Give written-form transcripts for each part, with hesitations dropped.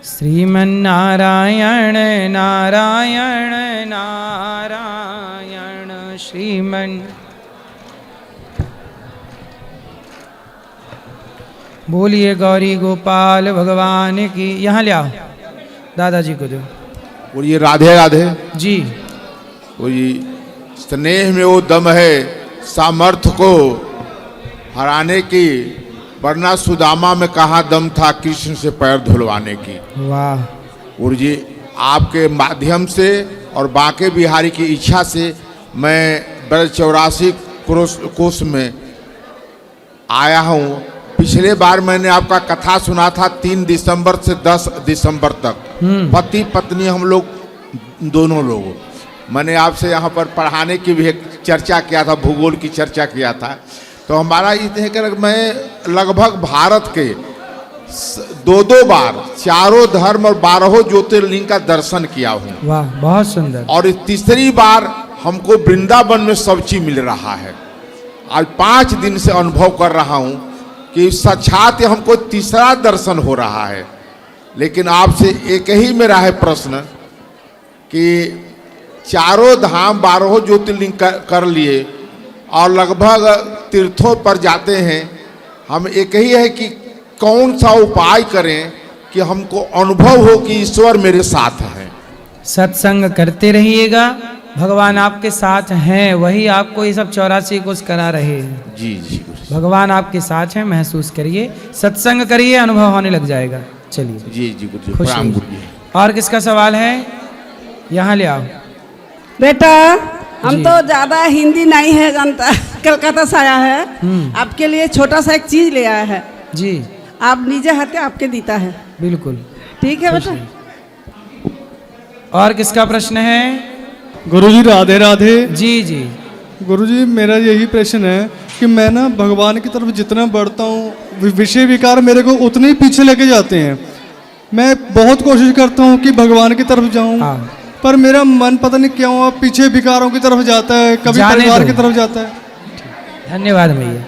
श्रीमन्नारायण नारायण नारायण श्रीमन। बोलिए गौरी गोपाल भगवान की। यहाँ ले आओ, दादाजी को दो। बोलिए राधे राधे जी। बोलिए स्नेह में वो दम है सामर्थ्य को हराने की, वरना सुदामा में कहाँ दम था कृष्ण से पैर धुलवाने की। वाह। और जी आपके माध्यम से और बांके बिहारी की इच्छा से मैं ब्रज 84 कोष में आया हूँ। पिछले बार मैंने आपका कथा सुना था 3 दिसंबर से 10 दिसंबर तक, पति पत्नी हम लोग दोनों लोग। मैंने आपसे यहाँ पर पढ़ाने की भी एक चर्चा किया था, भूगोल की चर्चा किया था। तो हमारा इतने कर मैं लगभग भारत के 2 बार चारों धर्म और 12 ज्योतिर्लिंग का दर्शन किया हूँ। वाह, बहुत सुंदर। और तीसरी बार हमको वृंदावन में सब चीज मिल रहा है। आज 5 दिन से अनुभव कर रहा हूँ कि साक्षात हमको तीसरा दर्शन हो रहा है। लेकिन आपसे एक ही मेरा है प्रश्न कि चारों धाम 12 ज्योतिर्लिंग कर लिए और लगभग तीर्थों पर जाते हैं, हम एक ही है कि कौन सा उपाय करें कि हमको अनुभव हो कि ईश्वर मेरे साथ है। सत्संग करते रहिएगा, भगवान आपके साथ हैं, वही आपको ये सब 84 कोष करा रहे हैं। जी जी भगवान आपके साथ हैं, महसूस करिए, सत्संग करिए, अनुभव होने लग जाएगा। चलिए जी जी गुरु जी, खुश प्रणाम गुरु जी। और किसका सवाल है? यहाँ ले आओ बेटा। हम जी। तो ज्यादा हिंदी नहीं है जानता, कलकत्ता से आया है। आपके लिए छोटा सा एक चीज ले आया है जी। आप निजे हाथे आपके देता है। बिल्कुल ठीक है बेटा। और किसका प्रश्न है? गुरुजी राधे राधे। जी जी। गुरुजी मेरा यही प्रश्न है कि मैं ना भगवान की तरफ जितना बढ़ता हूँ, विषय विकार मेरे को उतने ही पीछे लेके जाते हैं। मैं बहुत कोशिश करता हूँ कि भगवान की तरफ जाऊँ, पर मेरा मन पता नहीं क्यों अब पीछे विकारों की तरफ जाता है, कभी परिवार की तरफ जाता है। धन्यवाद भैया।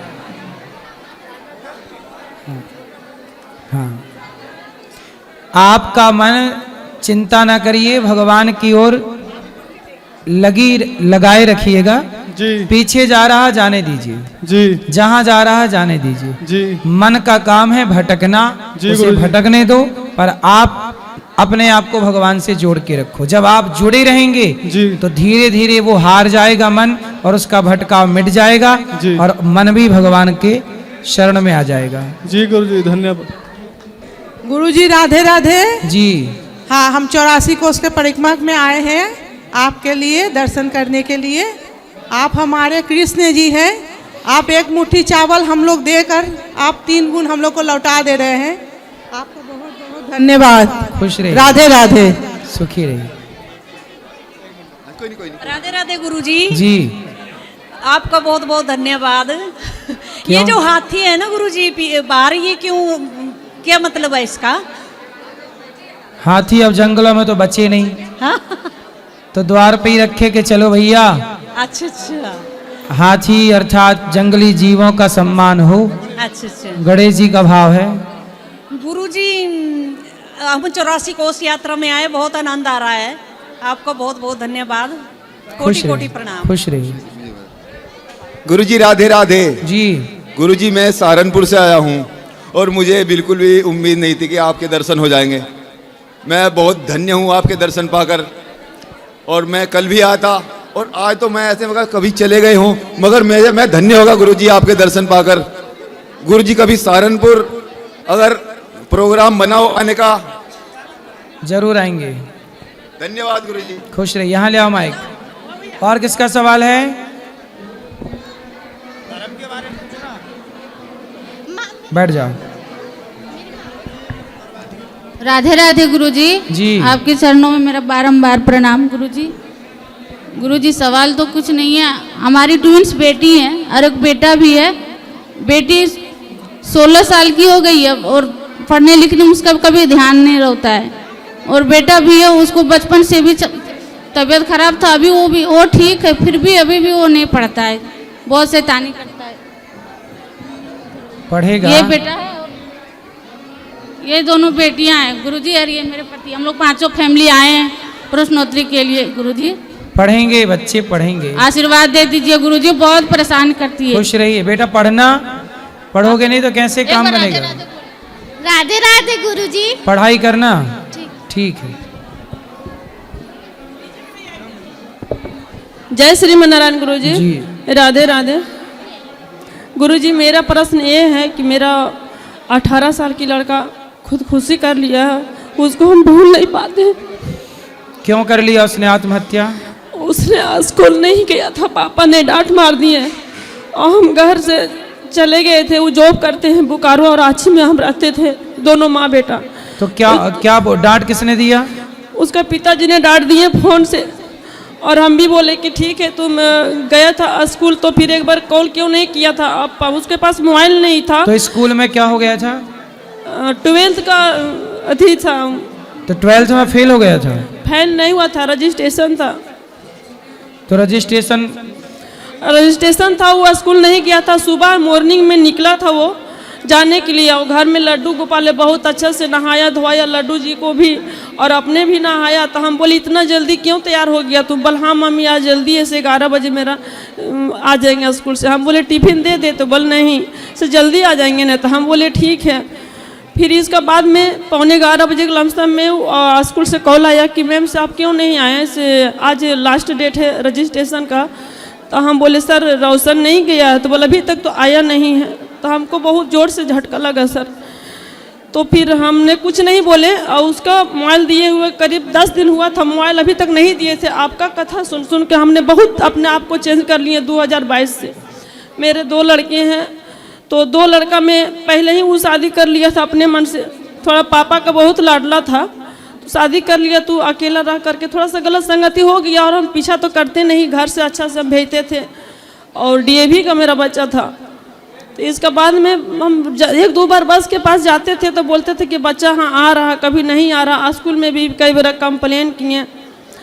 हाँ, आपका मन चिंता ना करिए, भगवान की ओर लगाए रखिएगा जी। पीछे जा रहा जाने दीजिए जी। जहाँ जा रहा जाने दीजिए जी। मन का काम है भटकना, उसे भटकने दो, पर आप अपने आप को भगवान से जोड़ के रखो। जब आप जुड़े रहेंगे तो धीरे धीरे वो हार जाएगा मन, और उसका भटकाव मिट जाएगा और मन भी भगवान के शरण में आ जाएगा। जी गुरुजी धन्यवाद। गुरुजी राधे राधे। जी हाँ, हम 84 कोष के परिक्रमा में आए हैं आपके लिए दर्शन करने के लिए। आप हमारे कृष्ण जी हैं। आप एक मुट्ठी चावल हम लोग देकर आप 3 गुण हम लोग को लौटा दे रहे हैं। आपको बहुत बहुत धन्यवाद। खुश रहिए, राधे राधे, सुखी रहिए। राधे राधे गुरुजी। जी आपका बहुत बहुत धन्यवाद। ये जो हाथी है ना गुरुजी बाहर, ये क्यों, क्या मतलब है इसका? हाथी अब जंगलों में तो बचे नहीं, हाँ? तो द्वार पे ही रखे के चलो भैया। अच्छा अच्छा। हाथी अर्थात जंगली जीवों का सम्मान हो, अच्छा अच्छा। गणेश जी का भाव है। गुरुजी हम 84 कोष यात्रा में आए, बहुत आनंद आ रहा है। आपका बहुत बहुत धन्यवाद, कोटि कोटि प्रणाम। खुश रहिए। गुरुजी राधे राधे। जी गुरुजी मैं सहारनपुर से आया हूँ और मुझे बिल्कुल भी उम्मीद नहीं थी कि आपके दर्शन हो जाएंगे। मैं बहुत धन्य हूँ आपके दर्शन पाकर। और मैं कल भी आया था और आज तो मैं ऐसे मगर कभी चले गए हूँ, मगर मैं धन्य होगा गुरुजी आपके दर्शन पाकर। गुरुजी कभी सहारनपुर अगर प्रोग्राम बनाओ आने का, जरूर आएंगे। धन्यवाद गुरुजी। खुश रहिए। यहाँ ले आओ माइक। और किसका सवाल है? बैठ जाओ। राधे राधे गुरुजी। जी। आपके चरणों में मेरा बारंबार प्रणाम गुरुजी। गुरुजी सवाल तो कुछ नहीं है, हमारी ट्विंस बेटी है और एक बेटा भी है। बेटी 16 साल की हो गई है और पढ़ने लिखने में उसका कभी ध्यान नहीं रहता है, और बेटा भी है, उसको बचपन से भी तबीयत खराब था, अभी वो ठीक है, फिर भी अभी भी वो नहीं पढ़ता है, बहुत शैतानी करता है। पढ़ेगा। ये बेटा है, ये दोनों बेटियां हैं गुरुजी, और ये मेरे पति। हम लोग 5 फैमिली आए हैं प्रश्नोत्तरी के लिए गुरुजी। पढ़ेंगे बच्चे, पढ़ेंगे। आशीर्वाद दे दीजिए गुरुजी, बहुत परेशान करती है। खुश रहिए बेटा, पढ़ना, पढ़ोगे नहीं तो कैसे काम बनेगा। राधे राधे गुरुजी। पढ़ाई करना, ठीक है। जय श्रीमन नारायण गुरुजी। जी। राधे राधे गुरुजी। मेरा प्रश्न ये है कि मेरा 18 साल की लड़का खुदकुशी कर लिया है, उसको हम भूल नहीं पाते। क्यों कर लिया उसने आत्महत्या? उसने स्कूल नहीं गया था, पापा ने डांट मार दी है और हम घर से चले गए थे। वो जॉब करते हैं बोकारो और रांची में, हम रहते थे दोनों माँ बेटा। तो क्या डांट किसने दिया? उसका पिताजी ने डांट दिए फोन से, और हम भी बोले कि ठीक है तुम गया था स्कूल तो फिर एक बार कॉल क्यों नहीं किया था। अब उसके पास मोबाइल नहीं था। तो स्कूल में क्या हो गया था? 12th का अथी था। तो 12th में फेल हो गया था? फेल नहीं हुआ था, रजिस्ट्रेशन था। तो रजिस्ट्रेशन था, वो स्कूल नहीं गया था। सुबह मॉर्निंग में निकला था वो जाने के लिए, और घर में लड्डू गोपाल ने बहुत अच्छे से नहाया धोया लड्डू जी को भी, और अपने भी नहाया। तो हम बोले इतना जल्दी क्यों तैयार हो गया तुम? बोल हाँ मम्मी आज जल्दी है, से 11 बजे मेरा आ जाएंगे स्कूल से। हम बोले टिफिन दे दे, तो बोल नहीं से जल्दी आ जाएंगे ना। तो हम बोले ठीक है। फिर इसका बाद में 11:15 बजे के लमसम में स्कूल से कॉल आया कि मैम से आप क्यों नहीं आए, से आज लास्ट डेट है रजिस्ट्रेशन का। तो हम बोले सर रोशन नहीं गया है। तो बोला अभी तक तो आया नहीं है। तो हमको बहुत ज़ोर से झटका लगा सर। तो फिर हमने कुछ नहीं बोले, और उसका मोबाइल दिए हुए करीब 10 दिन हुआ था, मोबाइल अभी तक नहीं दिए थे। आपका कथा सुन सुन के हमने बहुत अपने आप को चेंज कर लिए 2022 से। मेरे 2 लड़के हैं, तो 2 लड़का में पहले ही वो शादी कर लिया था अपने मन से। थोड़ा पापा का बहुत लाडला था, तो शादी कर लिया। तो अकेला रह करके थोड़ा सा गलत संगति हो गया, और हम पीछा तो करते नहीं, घर से अच्छा से भेजते थे। और DAV का मेरा बच्चा था। तो इसका बाद में हम 1-2 बार बस के पास जाते थे तो बोलते थे कि बच्चा हाँ आ रहा, कभी नहीं आ रहा। स्कूल में भी कई बार कंप्लेन किए।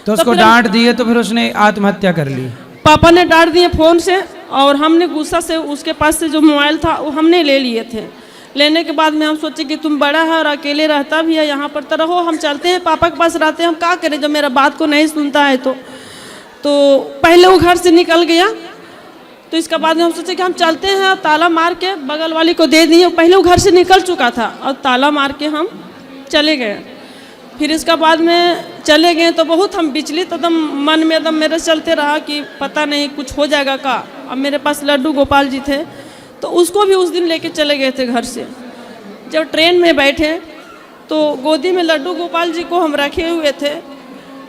तो उसको डांट दिए, तो फिर उसने आत्महत्या कर ली। पापा ने डांट दिए फ़ोन से, और हमने गुस्सा से उसके पास से जो मोबाइल था वो हमने ले लिए थे। लेने के बाद में हम सोचे कि तुम बड़ा है और अकेले रहता भी है, यहाँ पर तो रहो, हम चलते हैं पापा के पास रहते हैं, हम क्या करें जब मेरा बात को नहीं सुनता है। तो पहले वो घर से निकल गया। तो इसका बाद में हम सोचे कि हम चलते हैं, ताला मार के बगल वाली को दे दिए। पहले वो घर से निकल चुका था, और ताला मार के हम चले गए। फिर इसका बाद में चले गए तो बहुत हम विचलित एकदम मन में एकदम मेरे चलते रहा कि पता नहीं कुछ हो जाएगा का। अब मेरे पास लड्डू गोपाल जी थे, तो उसको भी उस दिन लेके चले गए थे घर से। जब ट्रेन में बैठे तो गोदी में लड्डू गोपाल जी को हम रखे हुए थे,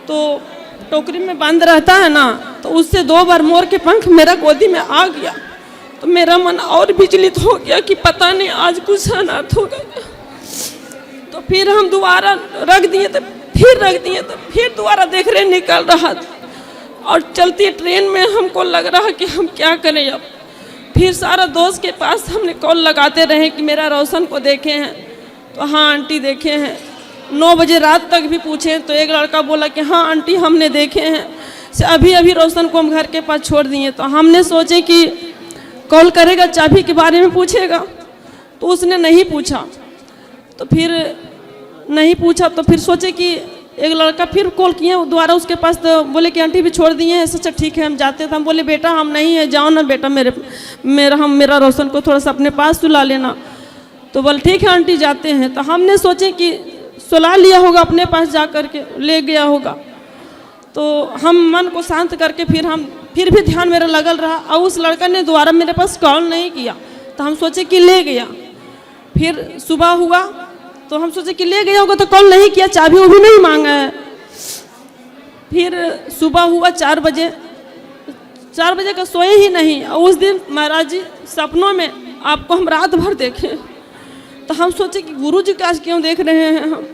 तो टोकरी में बंद रहता है ना, तो उससे 2 बार मोर के पंख मेरा गोदी में आ गया। तो मेरा मन और विचलित हो गया कि पता नहीं आज कुछ अनर्थ होगा। तो फिर हम दोबारा रख दिए, तो फिर रख दिए, तो फिर दोबारा देख रहे निकल रहा। और चलती ट्रेन में हमको लग रहा कि हम क्या करें अब। फिर सारा दोस्त के पास हमने कॉल लगाते रहे कि मेरा रोशन को देखे हैं। तो हाँ आंटी देखे हैं। 9 बजे रात तक भी पूछे, तो एक लड़का बोला कि हाँ आंटी हमने देखे हैं, से अभी रोशन को हम घर के पास छोड़ दिए। तो हमने सोचे कि कॉल करेगा, चाबी के बारे में पूछेगा, तो उसने नहीं पूछा। तो फिर नहीं पूछा, तो फिर सोचे कि एक लड़का फिर कॉल किए दोबारा उसके पास, तो बोले कि आंटी भी छोड़ दिए हैं। अच्छा ठीक है हम जाते थे। हम बोले बेटा हम नहीं है, जाओ ना बेटा मेरा रोशन को थोड़ा सा अपने पास सुला लेना। तो बोले ठीक है आंटी जाते हैं। तो हमने सोचे कि सुला लिया होगा अपने पास, जा कर के ले गया होगा। तो हम मन को शांत करके फिर भी ध्यान मेरा लगल रहा, और उस लड़का ने दोबारा मेरे पास कॉल नहीं किया। तो हम सोचे कि ले गया। फिर सुबह हुआ तो हम सोचे कि ले गया होगा, तो कॉल नहीं किया, चाबी वो भी नहीं मांगा है। फिर सुबह हुआ 4 बजे का सोए ही नहीं। और उस दिन महाराज जी सपनों में आपको हम रात भर देखे। तो हम सोचे कि गुरु जी का आज क्यों देख रहे हैं हम।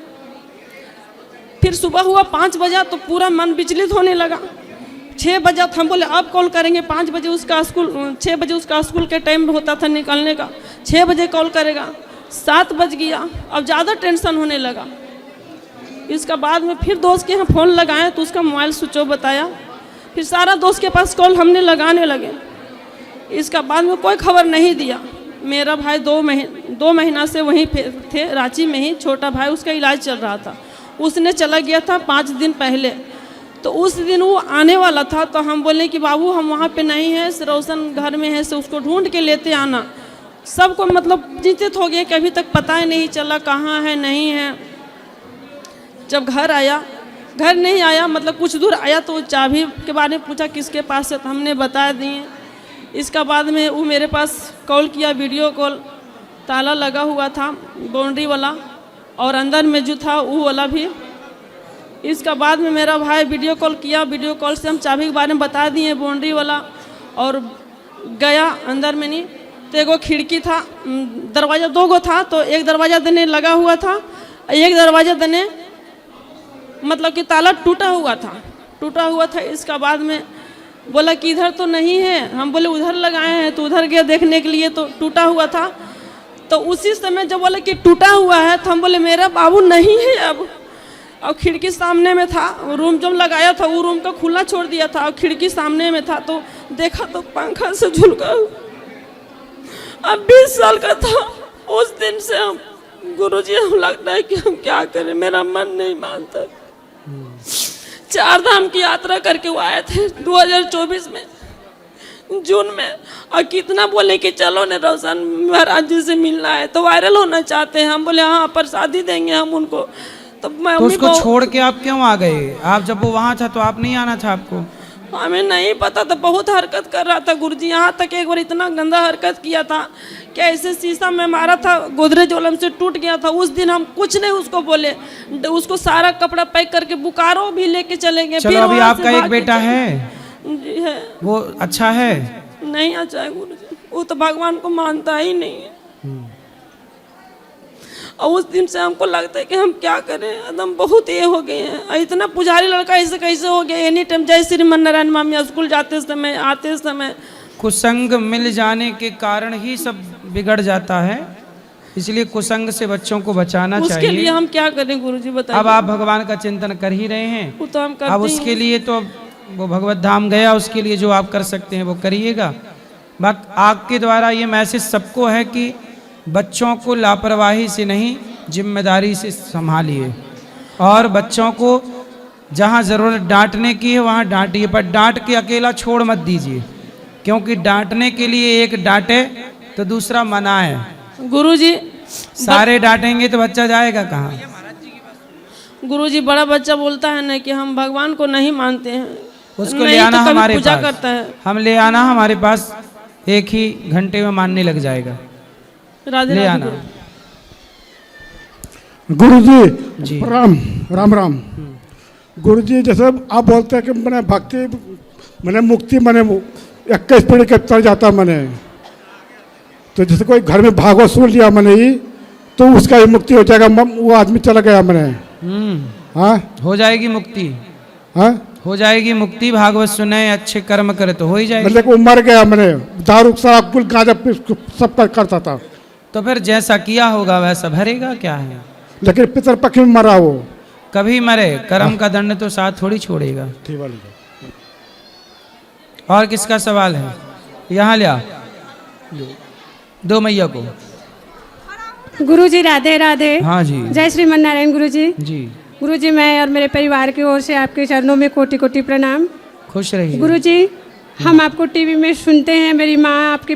फिर सुबह हुआ 5 बजा, तो पूरा मन विचलित होने लगा। 6 बजा तो हम बोले अब कॉल करेंगे, 5 बजे उसका स्कूल, 6 बजे उसका स्कूल के टाइम होता था निकलने का, 6 बजे कॉल करेगा। 7 बज गया, अब ज़्यादा टेंशन होने लगा। इसका बाद में फिर दोस्त के यहाँ फ़ोन लगाया, तो उसका मोबाइल स्विच ऑफ बताया। फिर सारा दोस्त के पास कॉल हमने लगाने लगे। इसका बाद में कोई खबर नहीं दिया। मेरा भाई 2 महीना से वहीं थे रांची में ही, छोटा भाई उसका इलाज चल रहा था। उसने चला गया था 5 दिन पहले, तो उस दिन वो आने वाला था, तो हम बोले कि बाबू हम वहाँ पे नहीं हैं, रोशन घर में है, से उसको ढूंढ के लेते आना। सबको मतलब चिंतित हो गए कि अभी तक पता ही नहीं चला कहाँ है नहीं है। जब घर नहीं आया, मतलब कुछ दूर आया तो चाबी के बारे में पूछा किसके पास है, तो हमने बता दिए। इसका बाद में वो मेरे पास कॉल किया, वीडियो कॉल, ताला लगा हुआ था बाउंड्री वाला, और अंदर में जो था वो वाला भी। इसका बाद में मेरा भाई वीडियो कॉल किया, वीडियो कॉल से हम चाबी के बारे में बता दिए बाउंड्री वाला, और गया अंदर में नहीं तो एगो खिड़की था, दरवाज़ा 2 गो था, तो एक दरवाज़ा देने लगा हुआ था, एक दरवाज़ा देने मतलब कि ताला टूटा हुआ था। इसका बाद में बोला कि इधर तो नहीं है, हम बोले उधर लगाए हैं, तो उधर गया देखने के लिए तो टूटा हुआ था। तो उसी समय जब बोला कि टूटा हुआ है, तो हम बोले मेरा बाबू नहीं है अब खिड़की सामने में था, रूम जब लगाया था वो रूम का खुला छोड़ दिया था, और खिड़की सामने में था, तो देखा तो पंखा से झुलका, अब 20 साल का था। उस दिन से हम गुरुजी, हम लगता है कि हम क्या करें, मेरा मन नहीं मानता। 4 धाम की यात्रा करके वो आए थे 2024 में जून में, और कितना बोले कि चलो ने रोशन महाराज जी से मिलना है, तो वायरल होना चाहते हैं। हम बोले हाँ प्रसादी देंगे हम उनको। तो उसको छोड़ के आप क्यों आ गए? आप जब वो वहाँ था तो आप नहीं आना था आपको? हमें नहीं पता था, बहुत हरकत कर रहा था गुरुजी। यहाँ तक एक बार इतना गंदा हरकत किया था कि ऐसे शीशा में मारा था, गोदरेज वाला से टूट गया था। उस दिन हम कुछ नहीं उसको बोले, उसको सारा कपड़ा पैक करके बोकारो भी लेके चले गए। चलो अभी आपका एक बेटा है? जी है। वो अच्छा है? नहीं अच्छा है गुरुजी, वो तो भगवान को मानता ही नहीं है। और उस दिन से हमको लगता है कि हम क्या करें, एकदम बहुत ये हो गए हैं। इतना पुजारी लड़का ऐसे कैसे हो गया? एनी टाइम जय श्रीमन नारायण मामी स्कूल जाते समय आते समय कुसंग मिल जाने के कारण ही सब बिगड़ जाता है, इसलिए कुसंग से बच्चों को बचाना चाहिए। उसके लिए हम क्या करें गुरुजी बताइए? अब आप भगवान का चिंतन कर ही रहे हैं, वो तो हम करते अब उसके लिए तो वो भगवत धाम गया, उसके लिए जो आप कर सकते हैं वो करिएगा। आपके द्वारा ये मैसेज सबको है कि बच्चों को लापरवाही से नहीं, जिम्मेदारी से संभालिए, और बच्चों को जहाँ ज़रूरत डांटने की है वहाँ डांटिए, पर डांट के अकेला छोड़ मत दीजिए, क्योंकि डांटने के लिए एक डांटे तो दूसरा मनाए। गुरुजी सारे डांटेंगे तो बच्चा जाएगा कहाँ? गुरुजी बड़ा बच्चा बोलता है ना कि हम भगवान को नहीं मानते हैं, उसको ले आना तो हमारे पूजा पास, करता है। हम ले आना हमारे पास, एक ही घंटे में मानने लग जाएगा। राधे ले राधे आना। गुरुजी राम राम राम। गुरुजी जैसे आप बोलते हैं कि मैंने भक्ति मैंने मुक्ति मैंने 21 पीढ़ी के तर जाता मैंने, तो जैसे कोई घर में भागवत सुन लिया मैंने ही, तो उसका ही मुक्ति हो जाएगा। वो आदमी चला गया मैंने, हाँ हो जाएगी मुक्ति, हाँ हो जाएगी मुक्ति। भागवत सुने, अच्छे कर्म करे तो हो ही जाएगी। मतलब वो मर गया मैंने, दारू शराब कुल गांजा सब करता था, तो फिर जैसा किया होगा वैसा भरेगा, क्या है। लेकिन पितर पक्ष में मरा वो, कभी मरे, कर्म का दंड तो साथ थोड़ी छोड़ेगा। और किसका सवाल है? यहाँ ले आ, दो मैया को। गुरुजी राधे राधे। हाँ जी, जय श्रीमन नारायण गुरुजी। जी गुरुजी, मैं और मेरे परिवार की ओर से आपके चरणों में कोटि कोटि प्रणाम। खुश रहिए। गुरुजी, हम आपको टीवी में सुनते हैं, मेरी माँ आपकी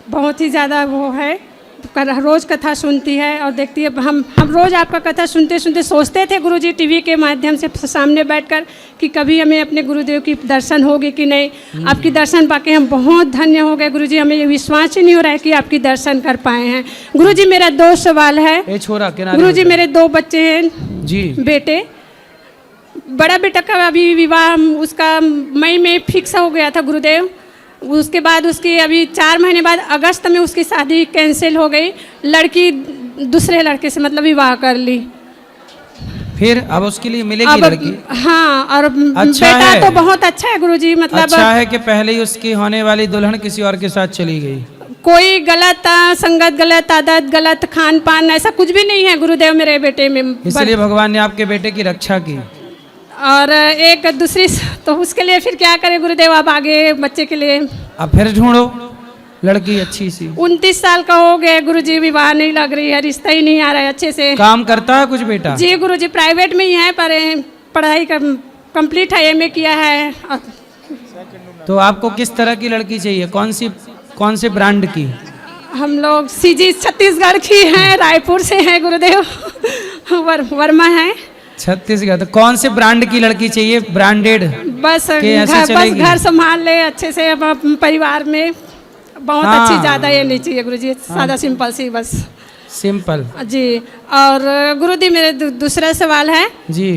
बहुत ही ज़्यादा वो है, रोज़ कथा सुनती है और देखती है। हम रोज़ आपका कथा सुनते सुनते सोचते थे गुरुजी टीवी के माध्यम से सामने बैठकर कि कभी हमें अपने गुरुदेव की दर्शन होगी कि नहीं। आपकी दर्शन पाके हम बहुत धन्य हो गए गुरुजी, हमें ये विश्वास ही नहीं हो रहा है कि आपकी दर्शन कर पाए हैं। गुरुजी मेरा 2 सवाल है। गुरुजी मेरे 2 बच्चे हैं जी, बेटे। बड़ा बेटा का अभी विवाह उसका मई में फिक्स हो गया था गुरुदेव, उसके बाद उसकी अभी 4 महीने बाद अगस्त में उसकी शादी कैंसिल हो गई। लड़की दूसरे लड़के से मतलब विवाह कर ली। फिर अब उसके लिए मिलेगी लड़की? हाँ, और अच्छा बेटा है, तो बहुत अच्छा है गुरुजी, मतलब अच्छा है कि पहले ही उसकी होने वाली दुल्हन किसी और के साथ चली गई। कोई गलत संगत, गलत आदत, गलत खान पान ऐसा कुछ भी नहीं है गुरुदेव मेरे बेटे में। इसलिए भगवान ने आपके बेटे की रक्षा की। और एक दूसरी, तो उसके लिए फिर क्या करें गुरुदेव, अब आगे बच्चे के लिए? अब फिर ढूंढो, लड़की अच्छी सी? 29 साल का हो गया गुरुजी, विवाह नहीं लग रही है, रिश्ता ही नहीं आ रहा है अच्छे से। काम करता है कुछ बेटा? जी गुरुजी प्राइवेट में ही है, पर पढ़ाई कंप्लीट है, एमए किया है। तो आपको किस तरह की लड़की चाहिए? कौन से ब्रांड की? हम लोग सीजी छत्तीसगढ़ की हैं, रायपुर से हैं गुरुदेव। वर्मा है छत्तीसगढ़। तो कौन से ब्रांड की लड़की चाहिए? ब्रांडेड? बस बस घर संभाल ले अच्छे से, अब परिवार में बहुत अच्छी, ज्यादा ये नहीं चाहिए गुरुजी, सादा सिंपल सी बस। सिंपल जी। और गुरुजी मेरे दूसरा सवाल है जी।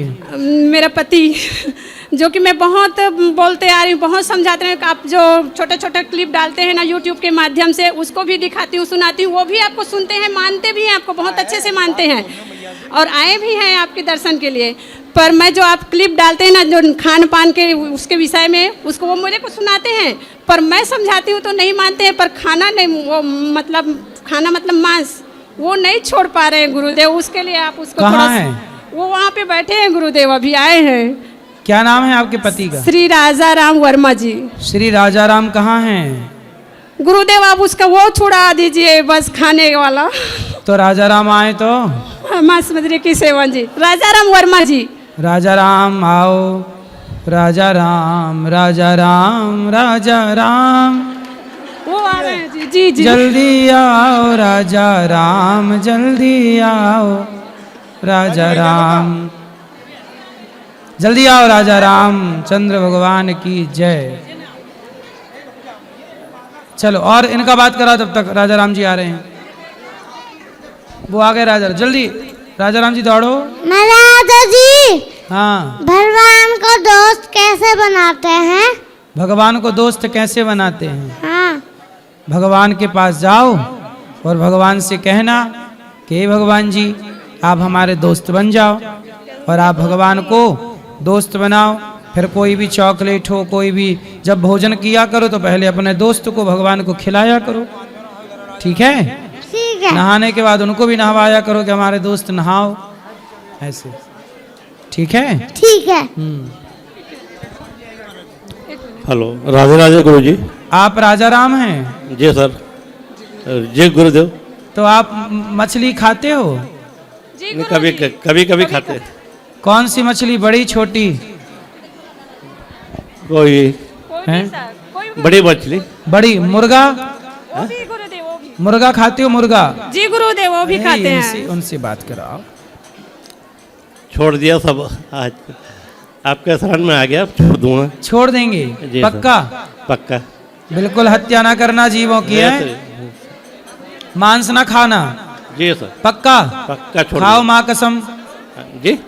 मेरा पति जो कि मैं बहुत बोलते आ रही हूँ, बहुत समझाते हैं, आप जो छोटे छोटे क्लिप डालते हैं ना यूट्यूब के माध्यम से, उसको भी दिखाती हूँ, सुनाती हूँ, वो भी आपको सुनते हैं, मानते भी हैं, आपको बहुत अच्छे से मानते हैं और आए भी हैं आपके दर्शन के लिए। पर मैं जो आप क्लिप डालते हैं ना, जो खान पान के उसके विषय में, उसको वो मुझे को सुनाते हैं, पर मैं समझाती हूँ तो नहीं मानते हैं। पर खाना नहीं, वो खाना मतलब मांस, वो नहीं छोड़ पा रहे हैं गुरुदेव। उसके लिए आप उसको कहाँ है? वो वहाँ पे बैठे हैं गुरुदेव, अभी आए हैं। क्या नाम है आपके पति का? श्री राजा राम वर्मा जी। श्री राजा राम कहाँ हैं? गुरुदेव आप उसका वो छुड़ा दीजिए बस, खाने वाला। तो राजा राम आए तो? माँ समुद्री की सेवन जी। राजा राम वर्मा जी। राजा राम आओ, राजा राम, राजा राम, राजा राम। वो आ रहे हैं जी। जी जी जल्दी आओ राजा राम, जल्दी आओ राजा राम, जल्दी आओ राजा राम चंद्र भगवान की जय। चलो और इनका बात करा, तब तक राजा राम जी आ रहे हैं। वो आ गए राजा, जल्दी राजा राम जी दौड़ो। महाराजा जी, हाँ। भगवान को दोस्त कैसे बनाते हैं? भगवान को दोस्त कैसे बनाते हैं? हाँ। भगवान के पास जाओ और भगवान से कहना कि हे भगवान जी आप हमारे दोस्त बन जाओ, और आप भगवान को दोस्त बनाओ। फिर कोई भी चॉकलेट हो, कोई भी जब भोजन किया करो तो पहले अपने दोस्त को भगवान को खिलाया करो, ठीक है? ठीक है। नहाने के बाद उनको भी नहवाया करो कि हमारे दोस्त नहाओ, ऐसे, ठीक है? ठीक है। हेलो, राधे राधे गुरु जी। आप राजा राम हैं? जी सर। जी गुरुदेव। तो आप मछली खाते हो? कभी कभी खाते हैं। कौन सी मछली, बड़ी छोटी? कोई है बड़ी मछली। बड़ी? मुर्गा? मुर्गा खाते हो? मुर्गा? जी गुरुदेव वो भी खाते हैं। उनसे बात कराओ। छोड़ दिया सब, आज आपके शरण में आ गया, छोड़ दूंगा। छोड़ देंगे? पक्का? पक्का। बिल्कुल हत्या ना करना जीवों की है, मांस ना खाना। जी सर। पक्का? पक्का छोड़ खाओ माँ कसम। जी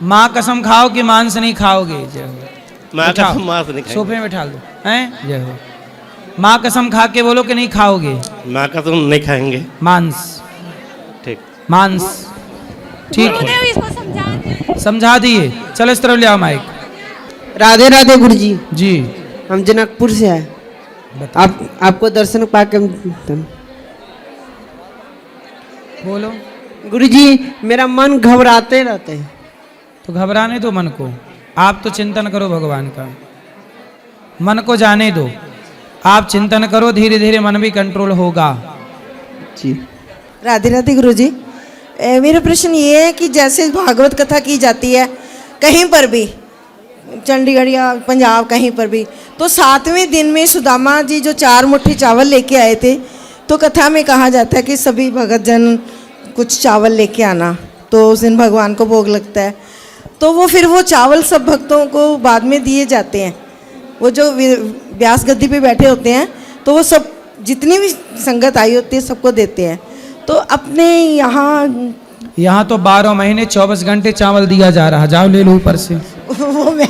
माँ कसम खाओ कि मांस नहीं खाओगे। माँ कसम मांस नहीं खाएंगे। सोफे में बैठा दो, हैं? जय हो। माँ कसम खा के बोलो कि नहीं खाओगे। माँ कसम नहीं खाएंगे मांस। ठीक, मांस ठीक है, इसको समझा दिए। चलो इस तरफ ले आओ माइक। राधे राधे गुरु जी। जी हम जनकपुर से आए, आपको दर्शन पाके बोलो। गुरु जी मेरा मन घबराते रहते हैं। तो घबराने दो मन को, आप तो चिंतन करो भगवान का, मन को जाने दो। आप चिंतन करो, धीरे धीरे मन भी कंट्रोल होगा। जी राधे राधे गुरु जी। मेरा प्रश्न ये है कि जैसे भागवत कथा की जाती है कहीं पर भी, चंडीगढ़ या पंजाब कहीं पर भी, तो 7वें दिन में सुदामा जी जो 4 मुट्ठी चावल लेके आए थे, तो कथा में कहा जाता है कि सभी भगत जन कुछ चावल लेके आना, तो उस दिन भगवान को भोग लगता है। तो वो फिर वो चावल सब भक्तों को बाद में दिए जाते हैं। वो जो व्यास गद्दी पे बैठे होते हैं तो वो सब जितनी भी संगत आई होती है सबको देते हैं। तो अपने यहाँ तो 12 महीने 24 घंटे चावल दिया जा रहा। जाओ ले लो ऊपर से। वो मैं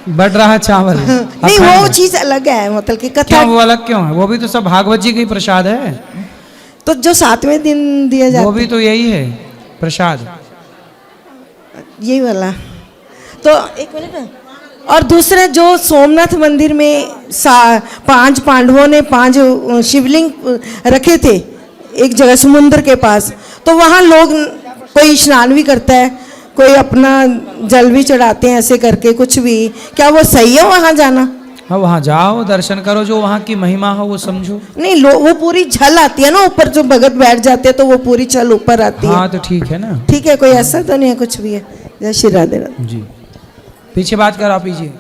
बढ़ रहा चावल। नहीं वो चीज़ अलग है, मतलब कि कथा। क्यों वो अलग क्यों है? वो भी तो सब भागवत जी का ही प्रसाद है। तो जो 7वें दिन दिया जाता है वो भी तो यही है प्रसाद, यही वाला। तो एक मिनट। और दूसरा जो सोमनाथ मंदिर में 5 पांडवों ने 5 शिवलिंग रखे थे एक जगह समुद्र के पास, तो वहाँ लोग कोई स्नान भी करता है, कोई अपना जल भी चढ़ाते हैं, ऐसे करके कुछ भी। क्या वो सही है वहाँ जाना? हाँ वहाँ जाओ, दर्शन करो, जो वहाँ की महिमा हो वो समझो। नहीं वो पूरी छल आती है ना ऊपर, जो भगत बैठ जाते हैं तो वो पूरी छल ऊपर आती है। हाँ तो ठीक है ना, ठीक है, कोई ऐसा तो नहीं है कुछ भी है। जय श्री राधे राधे जी। पीछे बात कर आप कीजिए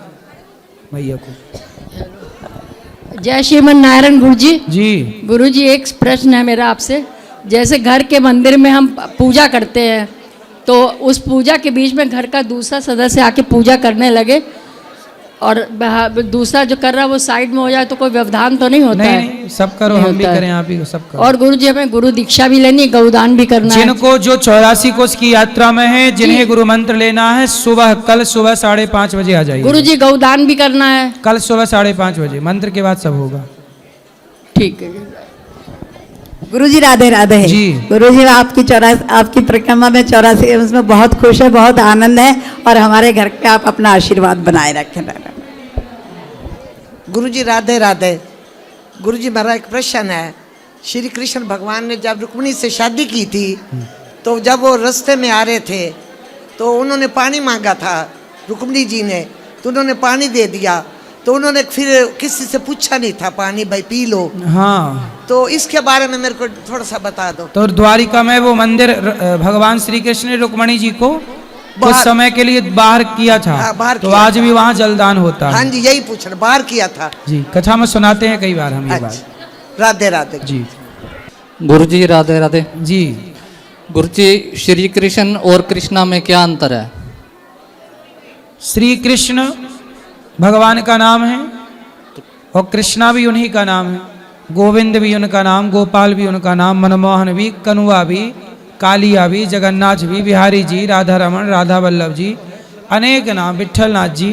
भैया को। जय श्रीमन नारायण गुरु जी। जी गुरु जी, एक प्रश्न है मेरा आपसे। जैसे घर के मंदिर में हम पूजा करते हैं, तो उस पूजा के बीच में घर का दूसरा सदस्य आके पूजा करने लगे और दूसरा जो कर रहा है वो साइड में हो जाए, तो कोई व्यवधान तो नहीं होता? नहीं, सब करो, हम भी करें, आप भी सब करो। और गुरु जी, हमें गुरु दीक्षा भी लेनी, गौदान भी करना है। जिनको जो 84 कोस की यात्रा में है, जिन्हें गुरु मंत्र लेना है, कल सुबह 5:30 बजे आ जाइए। गुरु जी, गौदान भी करना है कल सुबह 5:30 बजे, मंत्र के बाद सब होगा। ठीक है गुरु जी। राधे राधे जी। गुरु जी, आपकी परिक्रमा में 84 उसमें बहुत खुश है, बहुत आनंद है, और हमारे घर पे आप अपना आशीर्वाद बनाए रखें। गुरु जी राधे राधे। गुरु जी, मेरा एक प्रश्न है। श्री कृष्ण भगवान ने जब रुक्मिणी से शादी की थी, तो जब वो रास्ते में आ रहे थे तो उन्होंने पानी मांगा था रुक्मिणी जी ने, तो उन्होंने पानी दे दिया। तो उन्होंने फिर किसी से पूछा नहीं था, पानी भाई पी लो। हाँ, तो इसके बारे में मेरे को थोड़ा सा बता दो। तो द्वारिका में वो मंदिर भगवान श्री कृष्ण ने रुक्मिणी जी को कुछ समय के लिए बाहर किया था। हाँ, बाहर तो किया आज था। भी वहाँ जलदान होता है। हाँ जी, यही पूछना, बाहर किया था जी, कथा में सुनाते हैं कई बार हम ये बात। राधे राधे जी। गुरु जी राधे राधे जी। गुरु जी, श्री कृष्ण और कृष्णा में क्या अंतर है? श्री कृष्ण भगवान का नाम है और कृष्णा भी उन्हीं का नाम है। गोविंद भी उनका नाम, गोपाल भी उनका नाम, मनमोहन भी, कनुआ भी, कालिया भी, जगन्नाथ भी, बिहारी जी, राधा रमन, राधा वल्लभ जी, अनेक नाम, विठलनाथ जी।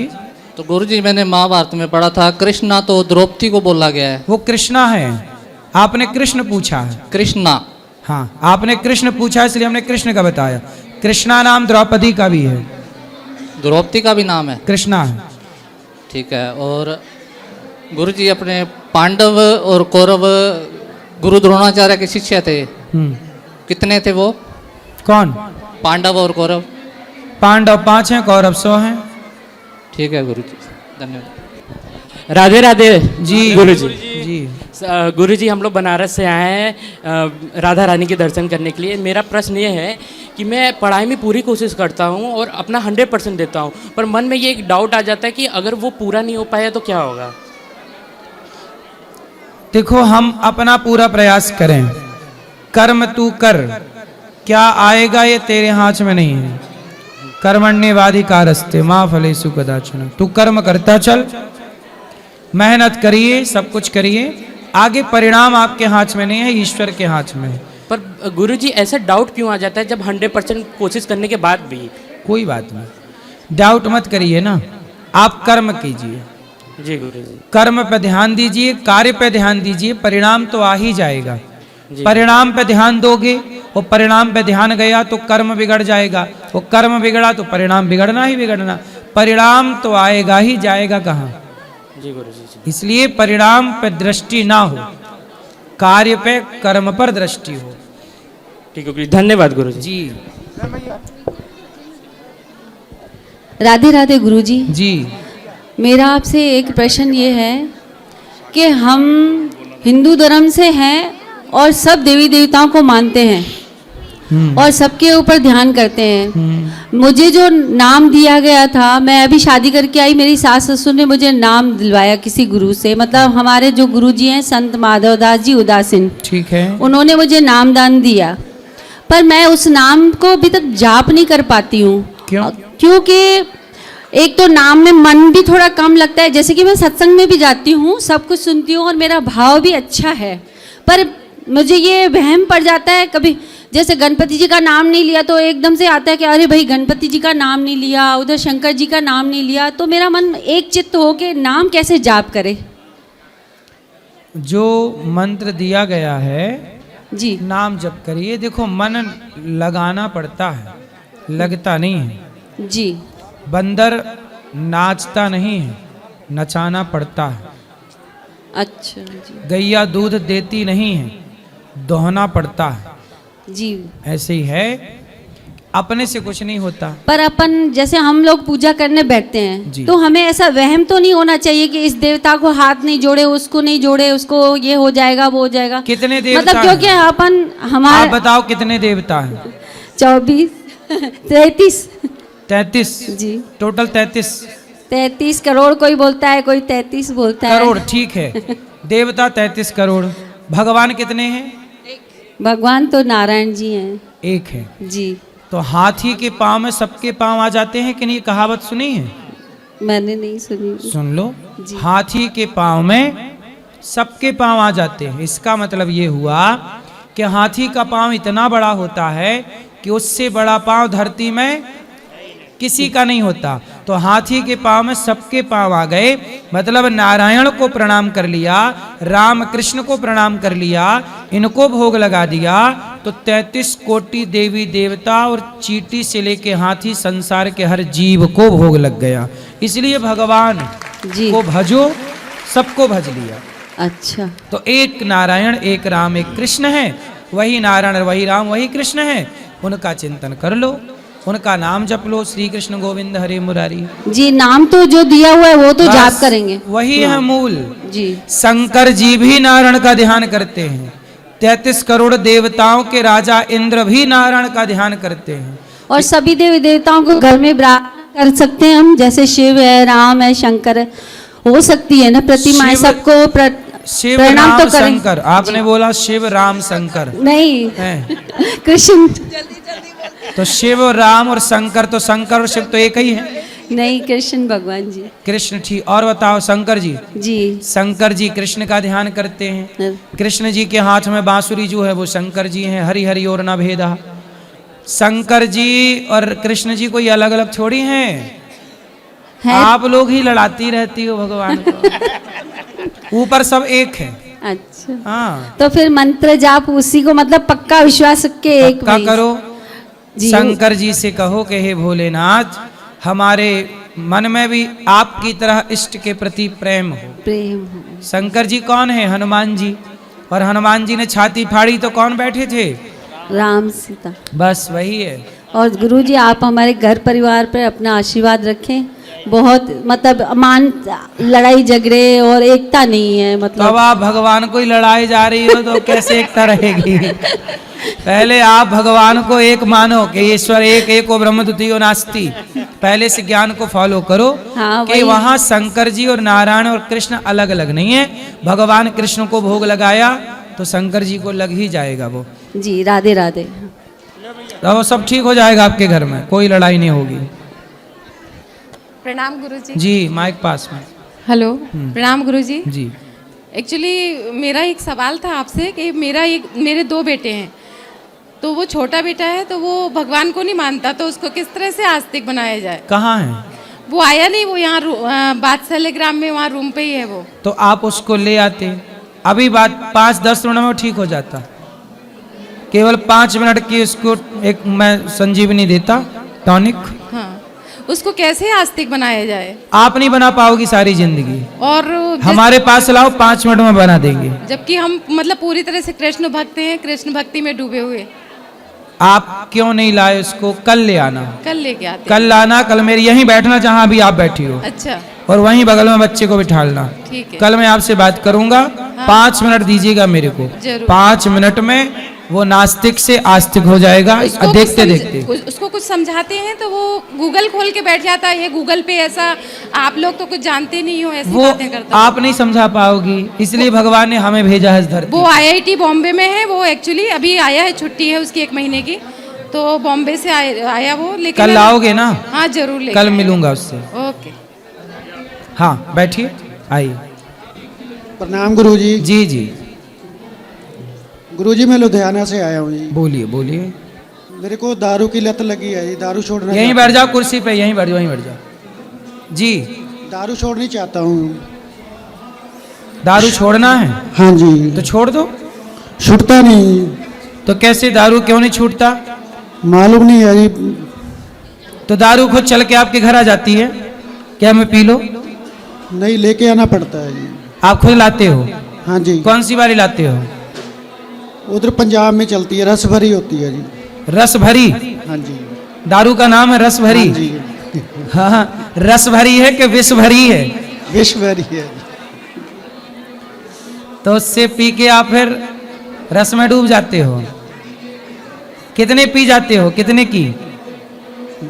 तो गुरु जी, मैंने महाभारत में पढ़ा था कृष्णा तो द्रौपदी को बोला गया है। वो कृष्णा है, आपने कृष्ण पूछा है। कृष्णा, हाँ आपने कृष्ण पूछा इसलिए हमने कृष्ण का बताया। कृष्णा नाम द्रौपदी का भी है। द्रौपदी का भी नाम है? कृष्णा है। ठीक है। और गुरु जी, अपने पांडव और कौरव गुरु द्रोणाचार्य के शिष्य थे, कितने थे वो? कौन? पांडव और कौरव। पांडव 5 हैं, कौरव 100 हैं। ठीक है गुरु जी, धन्यवाद। राधे राधे जी। गुरु जी। जी गुरु जी, हम लोग बनारस से आए हैं राधा रानी के दर्शन करने के लिए। मेरा प्रश्न ये है कि मैं पढ़ाई में पूरी कोशिश करता हूँ और अपना 100% देता हूँ, पर मन में ये एक डाउट आ जाता है कि अगर वो पूरा नहीं हो पाया तो क्या होगा? देखो, हम अपना पूरा प्रयास करें, कर्म तू कर, क्या आएगा ये तेरे हाथ में नहीं है। कर्मण्येवाधिकारस्ते मां फलेषु कदाचन। तू कर्म करता चल, मेहनत करिए, सब कुछ करिए, आगे परिणाम आपके हाथ में नहीं है, ईश्वर के हाथ में है। पर गुरु जी, ऐसा डाउट क्यों आ जाता है जब 100% कोशिश करने के बाद भी? कोई बात नहीं, डाउट मत करिए ना, आप कर्म कीजिए। जी गुरु जी। कर्म पे ध्यान दीजिए, कार्य पे ध्यान दीजिए, परिणाम तो आ ही जाएगा। परिणाम पे ध्यान दोगे, वो परिणाम पे ध्यान गया तो कर्म बिगड़ जाएगा, वो कर्म बिगड़ा तो परिणाम बिगड़ना ही बिगड़ना। परिणाम तो आएगा ही, जाएगा कहाँ? जी गुरु जी। इसलिए परिणाम पे दृष्टि ना हो, कार्य पे, कर्म पर दृष्टि हो। ठीक है, धन्यवाद गुरु जी। जी। राधे राधे गुरु जी। जी। मेरा आपसे एक प्रश्न ये है कि हम हिंदू धर्म से हैं और सब देवी देवताओं को मानते हैं और सबके ऊपर ध्यान करते हैं। मुझे जो नाम दिया गया था, मैं अभी शादी करके आई, मेरी सास ससुर ने मुझे नाम दिलवाया किसी गुरु से, मतलब हमारे जो गुरु जी हैं संत माधवदास जी उदासीन, ठीक है, उन्होंने मुझे नामदान दिया, पर मैं उस नाम को अभी तक जाप नहीं कर पाती हूँ। क्यों? क्योंकि एक तो नाम में मन भी थोड़ा कम लगता है। जैसे कि मैं सत्संग में भी जाती हूँ, सब कुछ सुनती हूँ और मेरा भाव भी अच्छा है, पर मुझे ये वहम पड़ जाता है कभी, जैसे गणपति जी का नाम नहीं लिया तो एकदम से आता है कि अरे भाई गणपति जी का नाम नहीं लिया, उधर शंकर जी का नाम नहीं लिया, तो मेरा मन एक चित्त हो के नाम कैसे जाप करे? जो मंत्र दिया गया है जी, नाम जप करिए। देखो, मन लगाना पड़ता है, लगता नहीं है जी। बंदर नाचता नहीं है, नचाना पड़ता है। अच्छा जी। गैया दूध देती नहीं है, दोहना पड़ता है जी। ऐसे ही है, अपने से कुछ नहीं होता। पर अपन जैसे हम लोग पूजा करने बैठते हैं जी। तो हमें ऐसा वहम तो नहीं होना चाहिए कि इस देवता को हाथ नहीं जोड़े, उसको नहीं जोड़े, उसको ये हो जाएगा वो हो जाएगा। कितने देवता मतलब क्योंकि हैं? अपन हमारे आप बताओ कितने देवता हैं? 24 33 33 जी। टोटल 33 33 करोड़ कोई बोलता है, कोई 33 बोलता है। करोड़, ठीक है। देवता 33 करोड़। भगवान कितने हैं? भगवान तो नारायण जी हैं। एक है जी। तो हाथी के पाँव में सबके पाँव आ जाते हैं कि नहीं? कहावत सुनी है? मैंने नहीं सुनी। सुन लो, जी। हाथी के पाँव में सबके पाँव आ जाते हैं। इसका मतलब ये हुआ कि हाथी का पाँव इतना बड़ा होता है कि उससे बड़ा पाँव धरती में किसी का नहीं होता। तो हाथी के पाँव में सबके पाँव आ गए, मतलब नारायण को प्रणाम कर लिया, राम कृष्ण को प्रणाम कर लिया, इनको भोग लगा दिया, तो 33 कोटि देवी देवता और चींटी से लेके हाथी संसार के हर जीव को भोग लग गया। इसलिए भगवान जी को भजो, सबको भज लिया। अच्छा। तो एक नारायण, एक राम, एक कृष्ण है। वही नारायण, वही राम, वही कृष्ण है। उनका चिंतन कर लो, उनका नाम जप लो, श्री कृष्ण गोविंद हरे मुरारी। जी, नाम तो जो दिया हुआ है वो तो बस जाप करेंगे। वही है मूल। जी। शंकर जी भी नारायण का ध्यान करते हैं। 33 करोड़ देवताओं के राजा इंद्र भी नारायण का ध्यान करते हैं। और सभी देवी देवताओं को घर में कर सकते हैं हम, जैसे शिव है, राम है, शंकर है, हो सकती है ना प्रतिमाएं, शिव- सबको शिव प्रणाम राम तो करें। शंकर, आपने बोला शिव राम शंकर नहीं, है। कृष्ण। तो शिव राम और शंकर, तो शंकर और शिव तो एक ही है। नहीं, कृष्ण भगवान जी। कृष्ण, ठीक। और बताओ शंकर जी? जी। शंकर जी कृष्ण का ध्यान करते हैं। कृष्ण जी के हाथ में बांसुरी जो है वो शंकर जी हैं। हरि हरि और न भेदा। शंकर जी और कृष्ण जी कोई अलग अलग थोड़ी हैं। आप लोग ही लड़ाती रहती हो भगवान को। ऊपर सब एक है। अच्छा। हाँ, तो फिर मंत्र जाप उसी को, मतलब पक्का विश्वास के एक पक्का वही। करो। जी। शंकर जी से कहो कि हे भोलेनाथ, हमारे मन में भी आपकी तरह इष्ट के प्रति प्रेम हो। प्रेम हो। शंकर जी कौन है? हनुमान जी। और हनुमान जी ने छाती फाड़ी तो कौन बैठे थे? राम सीता। बस वही है। और गुरु जी, आप हमारे घर परिवार पर अपना आशीर्वाद रखें। बहुत मतलब लड़ाई झगड़े और एकता नहीं है, मतलब। अब आप भगवान को ही लड़ाई जा रही हो तो कैसे एकता रहेगी? पहले आप भगवान को एक मानो कि ईश्वर एक, एको ब्रह्म द्वितीयो नास्ति। पहले से ज्ञान को फॉलो करो। हाँ, कि वहाँ शंकर जी और नारायण और कृष्ण अलग अलग नहीं है। भगवान कृष्ण को भोग लगाया तो शंकर जी को लग ही जाएगा वो। जी, राधे राधे। तो वो सब ठीक हो जाएगा आपके घर में, कोई लड़ाई नहीं होगी। प्रणाम गुरुजी। जी, माइक पास में। हेलो, प्रणाम गुरुजी। जी। एक्चुअली मेरा एक सवाल था आपसे कि मेरे 2 बेटे हैं, तो वो छोटा बेटा है तो वो भगवान को नहीं मानता, तो उसको किस तरह से आस्तिक बनाया जाए? कहाँ है वो? आया नहीं, वो यहाँ बादशाह ग्राम में वहाँ रूम पे ही है वो। तो आप उसको ले आते। अभी बात 5-10 मिनट में ठीक हो जाता। केवल 5 मिनट की उसको एक मैं संजीवनी देता, टॉनिक। हाँ, उसको कैसे आस्तिक बनाया जाए? आप नहीं बना पाओगी सारी जिंदगी। और हमारे पास लाओ, 5 मिनट में बना देंगे। जबकि हम मतलब पूरी तरह से कृष्ण भक्त हैं, कृष्ण भक्ति में डूबे हुए। आप क्यों नहीं लाए उसको? कल ले आना। कल लेके आते। कल लाना। कल मेरी यहीं बैठना जहाँ अभी आप बैठी हो। अच्छा। और वहीं बगल में बच्चे को बिठालना। ठीक है। कल मैं आपसे बात करूंगा। हाँ। 5 मिनट दीजिएगा मेरे को। जरूर। 5 मिनट में वो नास्तिक से आस्तिक हो जाएगा। देखते देखते उसको कुछ समझाते हैं तो वो गूगल खोल के बैठ जाता है, गूगल पे ऐसा। आप लोग तो कुछ जानते नहीं हो, ऐसी वो बातें करता है। आप नहीं समझा पाओगी, इसलिए भगवान ने हमें भेजा है इस धरती। वो IIT बॉम्बे में है। वो एक्चुअली अभी आया है, छुट्टी है उसकी 1 महीने की, तो बॉम्बे से आया वो। लेकिन कल आओगे ना? हाँ, जरूर लेके कल मिलूंगा उससे। ओके। हाँ, बैठिए, आइए। प्रणाम गुरुजी। जी जी। गुरुजी, मैं लुधियाना से आया हूँ जी। बोलिए बोलिए। मेरे को दारू की लत लगी है जी, दारू छोड़ना। यहीं बैठ जाओ कुर्सी पे, यहीं बैठ जाओ, यहीं बैठ जाओ। जी। दारू छोड़नी चाहता हूँ। दारू छोड़ना है? हाँ जी। तो छोड़ दो। छूटता नहीं। तो कैसे दारू क्यों नहीं छूटता? मालूम नहीं है जी। तो दारू खुद चल के आपके घर आ जाती है क्या? मैं पी लो? नहीं, लेके आना पड़ता है जी। आप खुद लाते हो? हाँ जी। कौन सी बारी लाते हो? उधर पंजाब में चलती है, रस भरी होती है जी। रस भरी? हाँ जी। दारू का नाम है रस भरी। हाँ, रस भरी है कि विष भरी है? विष भरी है। तो उससे पी के आप फिर रस में डूब जाते हो। कितने पी जाते हो? कितने की?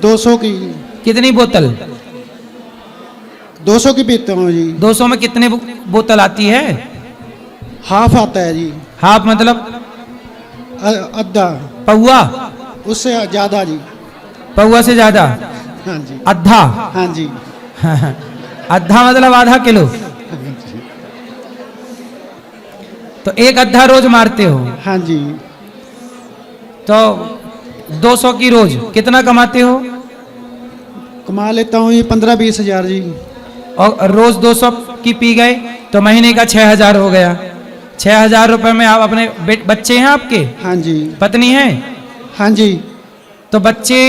200 की। कितनी बोतल? 200 की पीता हूँ जी। 200 में कितने बोतल आती है? हाफ आता है जी। हाफ मतलब? अद्धा। पौआ? उससे ज्यादा जी। पौआ से ज्यादा? हाँ जी। अद्धा? हाँ जी। अद्धा मतलब आधा किलो। तो एक अद्धा रोज मारते हो? हाँ जी। तो 200 की रोज कितना कमाते हो? कमा लेता हूँ ये 15-20 हजार जी। और रोज 200 की पी गए तो महीने का 6,000 हो गया। 6,000 रुपए में आप अपने बच्चे हैं आपके? हाँ जी। पत्नी है? हाँ जी। तो बच्चे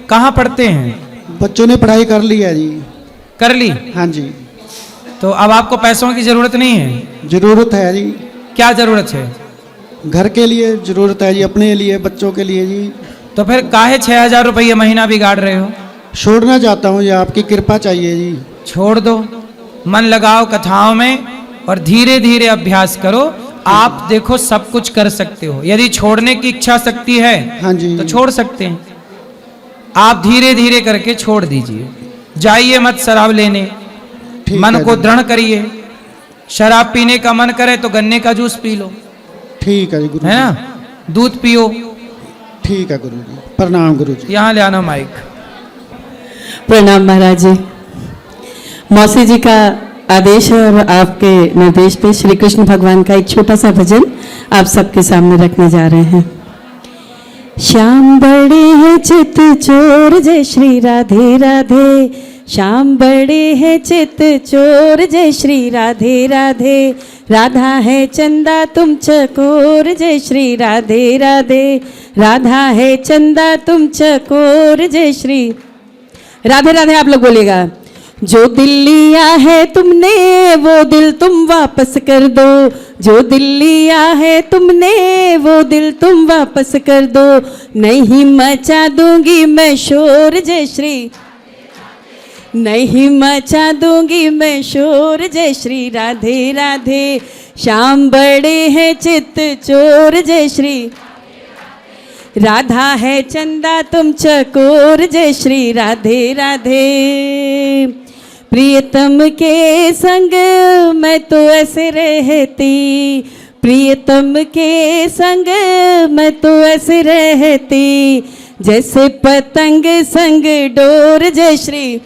कहाँ पढ़ते हैं? बच्चों ने पढ़ाई कर ली है जी। कर ली? हाँ जी। तो अब आपको पैसों की जरूरत नहीं है? जरूरत है जी। क्या जरूरत है? घर के लिए जरूरत है जी, अपने लिए, बच्चों के लिए जी। तो फिर काहे 6,000 रुपये महीना बिगाड़ रहे हो? छोड़ना चाहता हूँ जी, आपकी कृपा चाहिए जी। छोड़ दो, मन लगाओ कथाओं में और धीरे धीरे अभ्यास करो। आप देखो सब कुछ कर सकते हो। यदि छोड़ने की इच्छा शक्ति है हाँ जी, तो छोड़ सकते हैं। आप धीरे धीरे करके छोड़ दीजिए। जाइए मत शराब लेने, मन को दृढ़ करिए। शराब पीने का मन करे तो गन्ने का जूस पी लो। ठीक है जी गुरु, है ना? दूध पियो। ठीक है गुरु जी। प्रणाम गुरु जी। यहाँ ले आना माइक। प्रणाम महाराज जी। मौसी जी का आदेश है और आपके निर्देश पे श्री कृष्ण भगवान का एक छोटा सा भजन आप सबके सामने रखने जा रहे हैं। श्याम बड़े हैं चित चोर जय श्री राधे राधे। श्याम बड़े हैं चित चोर जय श्री राधे राधे। राधा है चंदा तुम चकोर जय श्री राधे राधे। राधा है चंदा तुम चकोर जय श्री राधे राधे। आप लोग बोलेगा। जो दिल लिया है तुमने वो दिल तुम वापस कर दो। जो दिल लिया है तुमने वो दिल तुम वापस कर दो। नहीं मचा दूंगी मैं शोर जय श्री। नहीं मचा दूंगी मैं शोर जय श्री राधे राधे। श्याम बड़े हैं चित चोर जय श्री। राधा है चंदा तुम चकोर जय श्री राधे राधे। प्रियतम के संग मैं तो ऐसे रहती। प्रियतम के संग मैं तो ऐसे रहती। जैसे पतंग संग डोर जय श्री।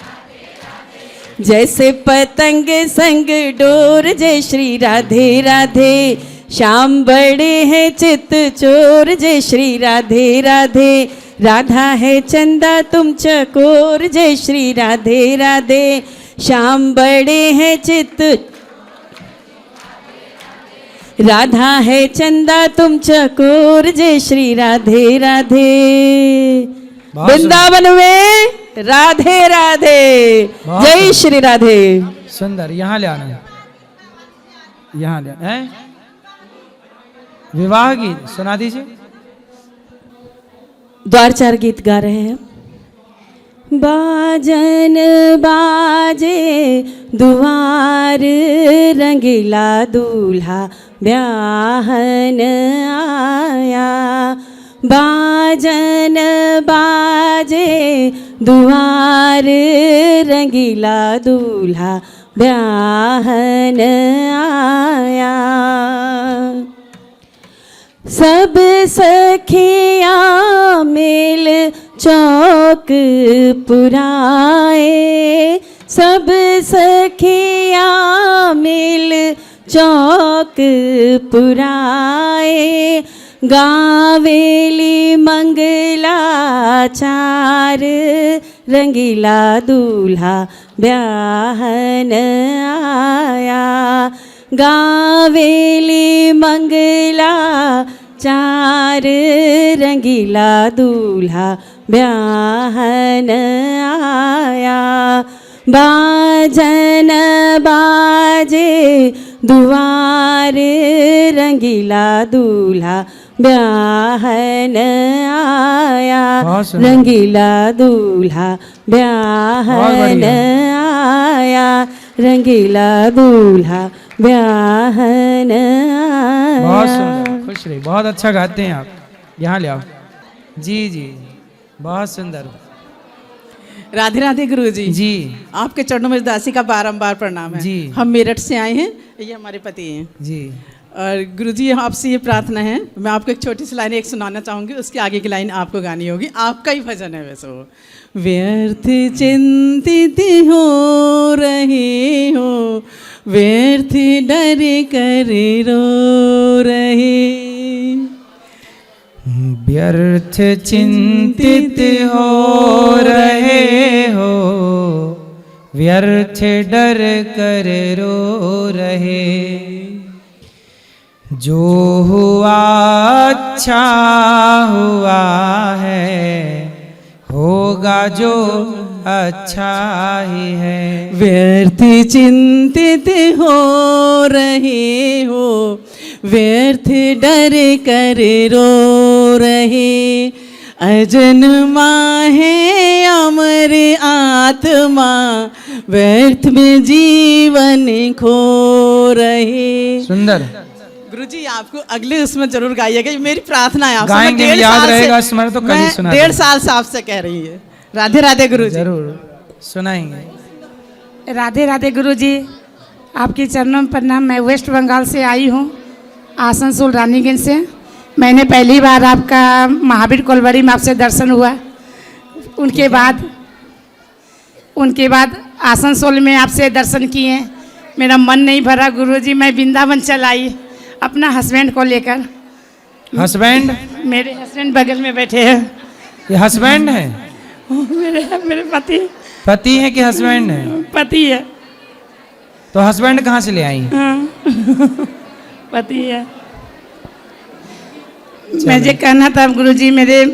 जैसे पतंग संग डोर जय श्री राधे राधे। श्याम बड़े हैं चित चोर जय श्री राधे राधे। राधा है चंदा तुम चकोर जय श्री राधे राधे। श्याम बड़े हैं चित। राधा है चंदा तुम चकोर जय श्री राधे राधे। वृंदावन में राधे राधे जय श्री राधे। सुंदर। यहाँ ले आना, यहाँ ले आना। विवाह गीत सुना दीजिए। द्वारचार गीत गा रहे हैं। बाजन बाजे दुआर रंगीला दूल्हा ब्याहन आया। बाजन बाजे दुआर रंगीला दूल्हा ब्याहन आया। सब सखियाँ मेल चौक पुराए। सब सखियाँ मेल चौक पुराए। गावेली मंगला चार रंगीला दूल्हा ब्याहन आया। गावेली मंगला चार रंगीला दूल्हा ब्याहन आया। बाजन बाजे दुआर रंगीला दूल्हा ब्याहन आया, बहुत सुंदर। रंगीला दूल्हा ब्याहन आया, रंगीला दूल्हा ब्याहन आया। बहुत सुंदर, खुश रही, बहुत अच्छा गाते हैं आप। यहाँ ले आओ। जी जी, बहुत सुंदर। राधे राधे गुरुजी। जी, आपके चरणों में दासी का बारंबार प्रणाम है। जी। हम मेरठ से आए हैं, ये हमारे पति हैं। जी। और गुरुजी आपसे ये प्रार्थना है, मैं आपको एक छोटी सी लाइन एक सुनाना चाहूँगी, उसके आगे की लाइन आपको गानी होगी। आपका ही भजन है वैसे वो। व्यर्थ चिंतित हो रहे हो, व्यर्थ डर कर रो रहे, व्यर्थ चिंतित हो रहे हो, व्यर्थ डर कर रो रहे, जो हुआ अच्छा हुआ है, होगा जो अच्छा ही है। व्यर्थ चिंतित हो रहे हो, व्यर्थ डर कर रो रहे, अजन्मा है अमर आत्मा, व्यर्थ में जीवन खो रहे। सुंदर। गुरुजी आपको अगले उसमें जरूर गाइएगा, ये मेरी प्रार्थना है आपसे। गाएंगे, मैं 1.5 याद साल से- रहेगा स्मरण तो कल ही मैं सुना 1.5 साल से आपसे कह रही है। राधे राधे गुरुजी। जरूर सुनाएंगे। राधे राधे गुरुजी, आपके चरणों में प्रणाम। मैं वेस्ट बंगाल से आई हूँ, आसनसोल रानीगंज से। मैंने पहली बार आपका महावीर कोलवरी में आपसे दर्शन हुआ, उनके बाद आसनसोल में आपसे दर्शन किए। मेरा मन नहीं भरा गुरुजी, मैं वृंदावन चल आई अपना हस्बैंड को लेकर। हस्बैंड? मेरे हस्बैंड बगल में बैठे हैं। ये हस्बैंड है? मेरे पति। पति है कि हस्बैंड है? पति है। तो हस्बैंड कहाँ से ले आई? हाँ, पति है। मैं ये कहना था गुरुजी, मेरे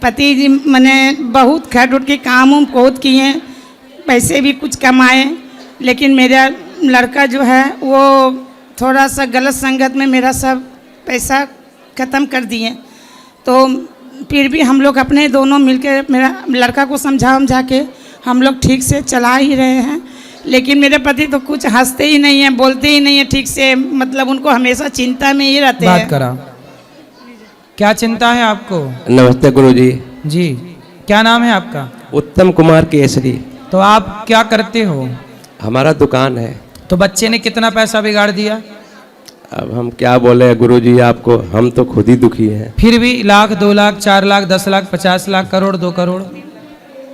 पति जी मैंने बहुत खट उठ के काम उम बहुत किए, पैसे भी कुछ कमाए, लेकिन मेरा लड़का जो है वो थोड़ा सा गलत संगत में मेरा सब पैसा ख़त्म कर दिए। तो फिर भी हम लोग अपने दोनों मिलकर मेरा लड़का को समझा के हम लोग ठीक से चला ही रहे हैं, लेकिन मेरे पति तो कुछ हंसते ही नहीं हैं, बोलते ही नहीं है ठीक से, मतलब उनको हमेशा चिंता में ही रहते हैं। बात करा, क्या चिंता है आपको? नमस्ते गुरुजी। जी, क्या नाम है आपका? उत्तम कुमार केसरी। तो आप क्या करते हो? हमारा दुकान है। तो बच्चे ने कितना पैसा बिगाड़ दिया? अब हम क्या बोले गुरुजी आपको, हम तो खुद ही दुखी हैं। फिर भी 1 लाख 2 लाख 4 लाख 10 लाख 50 लाख करोड़ 2 करोड़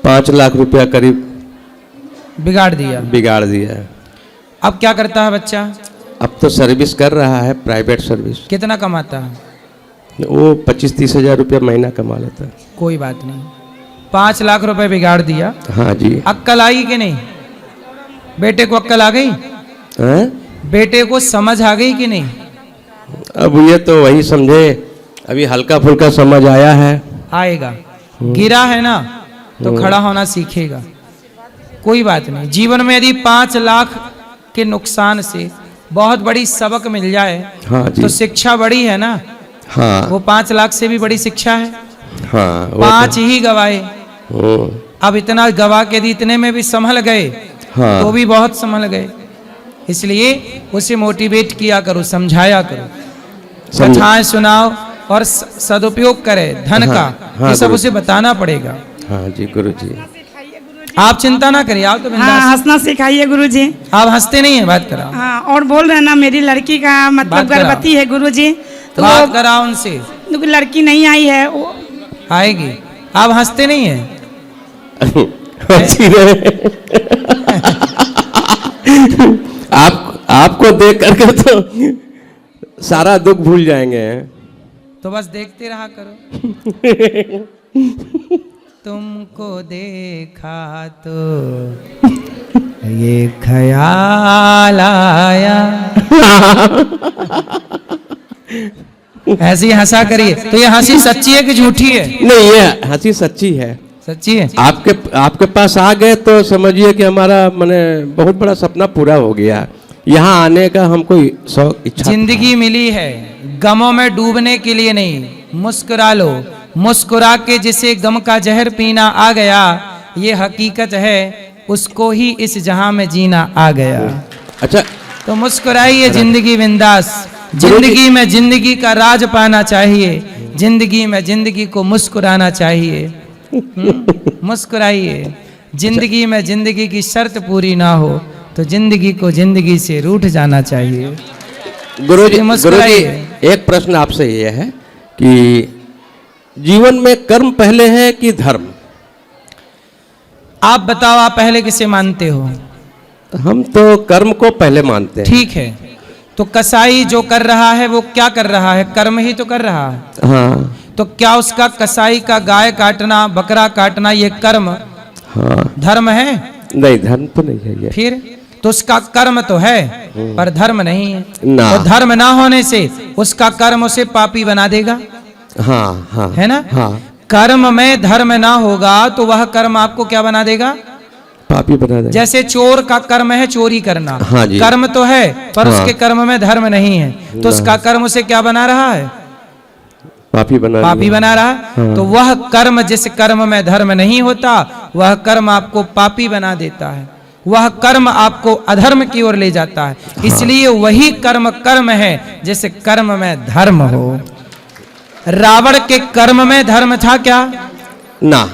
5 लाख रुपया करीब बिगाड़ दिया। अब क्या करता है बच्चा? अब तो सर्विस कर रहा है, प्राइवेट सर्विस। कितना कमाता है? वो 25-30 हजार रुपया महीना कमा लेता है। कोई बात नहीं, 5 लाख रुपए बिगाड़ दिया। हाँ जी। अक्कल आई कि नहीं? बेटे को अक्कल आ गई? बेटे को समझ आ गई कि नहीं? अब ये तो वही समझे, अभी हल्का फुल्का समझ आया है। आएगा, गिरा है ना तो खड़ा होना सीखेगा। कोई बात नहीं, जीवन में यदि 5 लाख के नुकसान से बहुत बड़ी सबक मिल जाए, हाँ जी। तो शिक्षा बड़ी है ना। हाँ। वो 5 लाख से भी बड़ी शिक्षा है। हाँ, 5 ही गवाए, अब इतना गवा के यदि इतने में भी संभल गए, हाँ। तो भी बहुत संभल गए। इसलिए उसे मोटिवेट किया करो, समझाया करो, कथाएं सुनाओ और सदुपयोग करे धन हाँ, का। हाँ, ये सब गुरु। उसे बताना पड़ेगा। हाँ जी गुरुजी। आप चिंता ना करिए, आप तो बिंदास। हाँ, हंसना सिखाइए गुरुजी। आप हंसते नहीं है, बात कराओ। हाँ, और बोल रहे ना मेरी लड़की का मतलब बात कराओ। गर्भवती है गुरुजी, तो बात कराओ उनसे। लड़की नहीं आई है, वो आएगी। आप हंसते नहीं है? आपको देख करके तो सारा दुख भूल जाएंगे। तो बस देखते रहा करो। तुमको देखा तो ये ख्याल आया। ऐसे ही हंसा करिए। तो ये हंसी सच्ची है कि झूठी है? नहीं, ये हंसी सच्ची है। सच्ची है। आपके पास आ गए तो समझिए कि हमारा माने बहुत बड़ा सपना पूरा हो गया। यहाँ आने का हमको इच्छा। जिंदगी मिली है, गमों में डूबने के लिए नहीं, मुस्कुरा लो। मुस्कुरा के जिसे गम का जहर पीना आ गया, ये हकीकत है, उसको ही इस जहां में जीना आ गया। अच्छा, तो मुस्कुराइए, जिंदगी बिंदास। जिंदगी में जिंदगी का राज पाना चाहिए, जिंदगी में जिंदगी को मुस्कुराना चाहिए। मुस्कुराइए। जिंदगी में जिंदगी की शर्त पूरी ना हो तो जिंदगी को जिंदगी से रूठ जाना चाहिए। गुरुजी, एक प्रश्न आपसे ये है कि जीवन में कर्म पहले है कि धर्म? आप बताओ, आप पहले किसे मानते हो? हम तो कर्म को पहले मानते हैं। ठीक है, तो कसाई जो कर रहा है वो क्या कर रहा है? कर्म ही तो कर रहा है। हाँ। तो क्या उसका कसाई का गाय काटना, बकरा काटना, ये कर्म धर्म है? नहीं, धर्म तो नहीं है ये। फिर तो उसका कर्म तो है पर धर्म नहीं है ना। तो धर्म ना होने से उसका कर्म उसे पापी बना देगा। हाँ हाँ, है ना? हाँ। कर्म में धर्म ना होगा तो वह कर्म आपको क्या बना देगा? पापी बना देगा। जैसे चोर का कर्म है चोरी करना, हाँ जी। कर्म तो है पर हाँ। उसके कर्म में धर्म नहीं है, तो उसका कर्म उसे क्या बना रहा है? पापी बना रहा है। हाँ। तो वह कर्म, जिस कर्म में धर्म नहीं होता, वह कर्म आपको पापी बना देता है, वह कर्म आपको अधर्म की ओर ले जाता है। हाँ। इसलिए वही कर्म कर्म है जिस कर्म में धर्म हो। रावण के कर्म में धर्म था क्या? ना।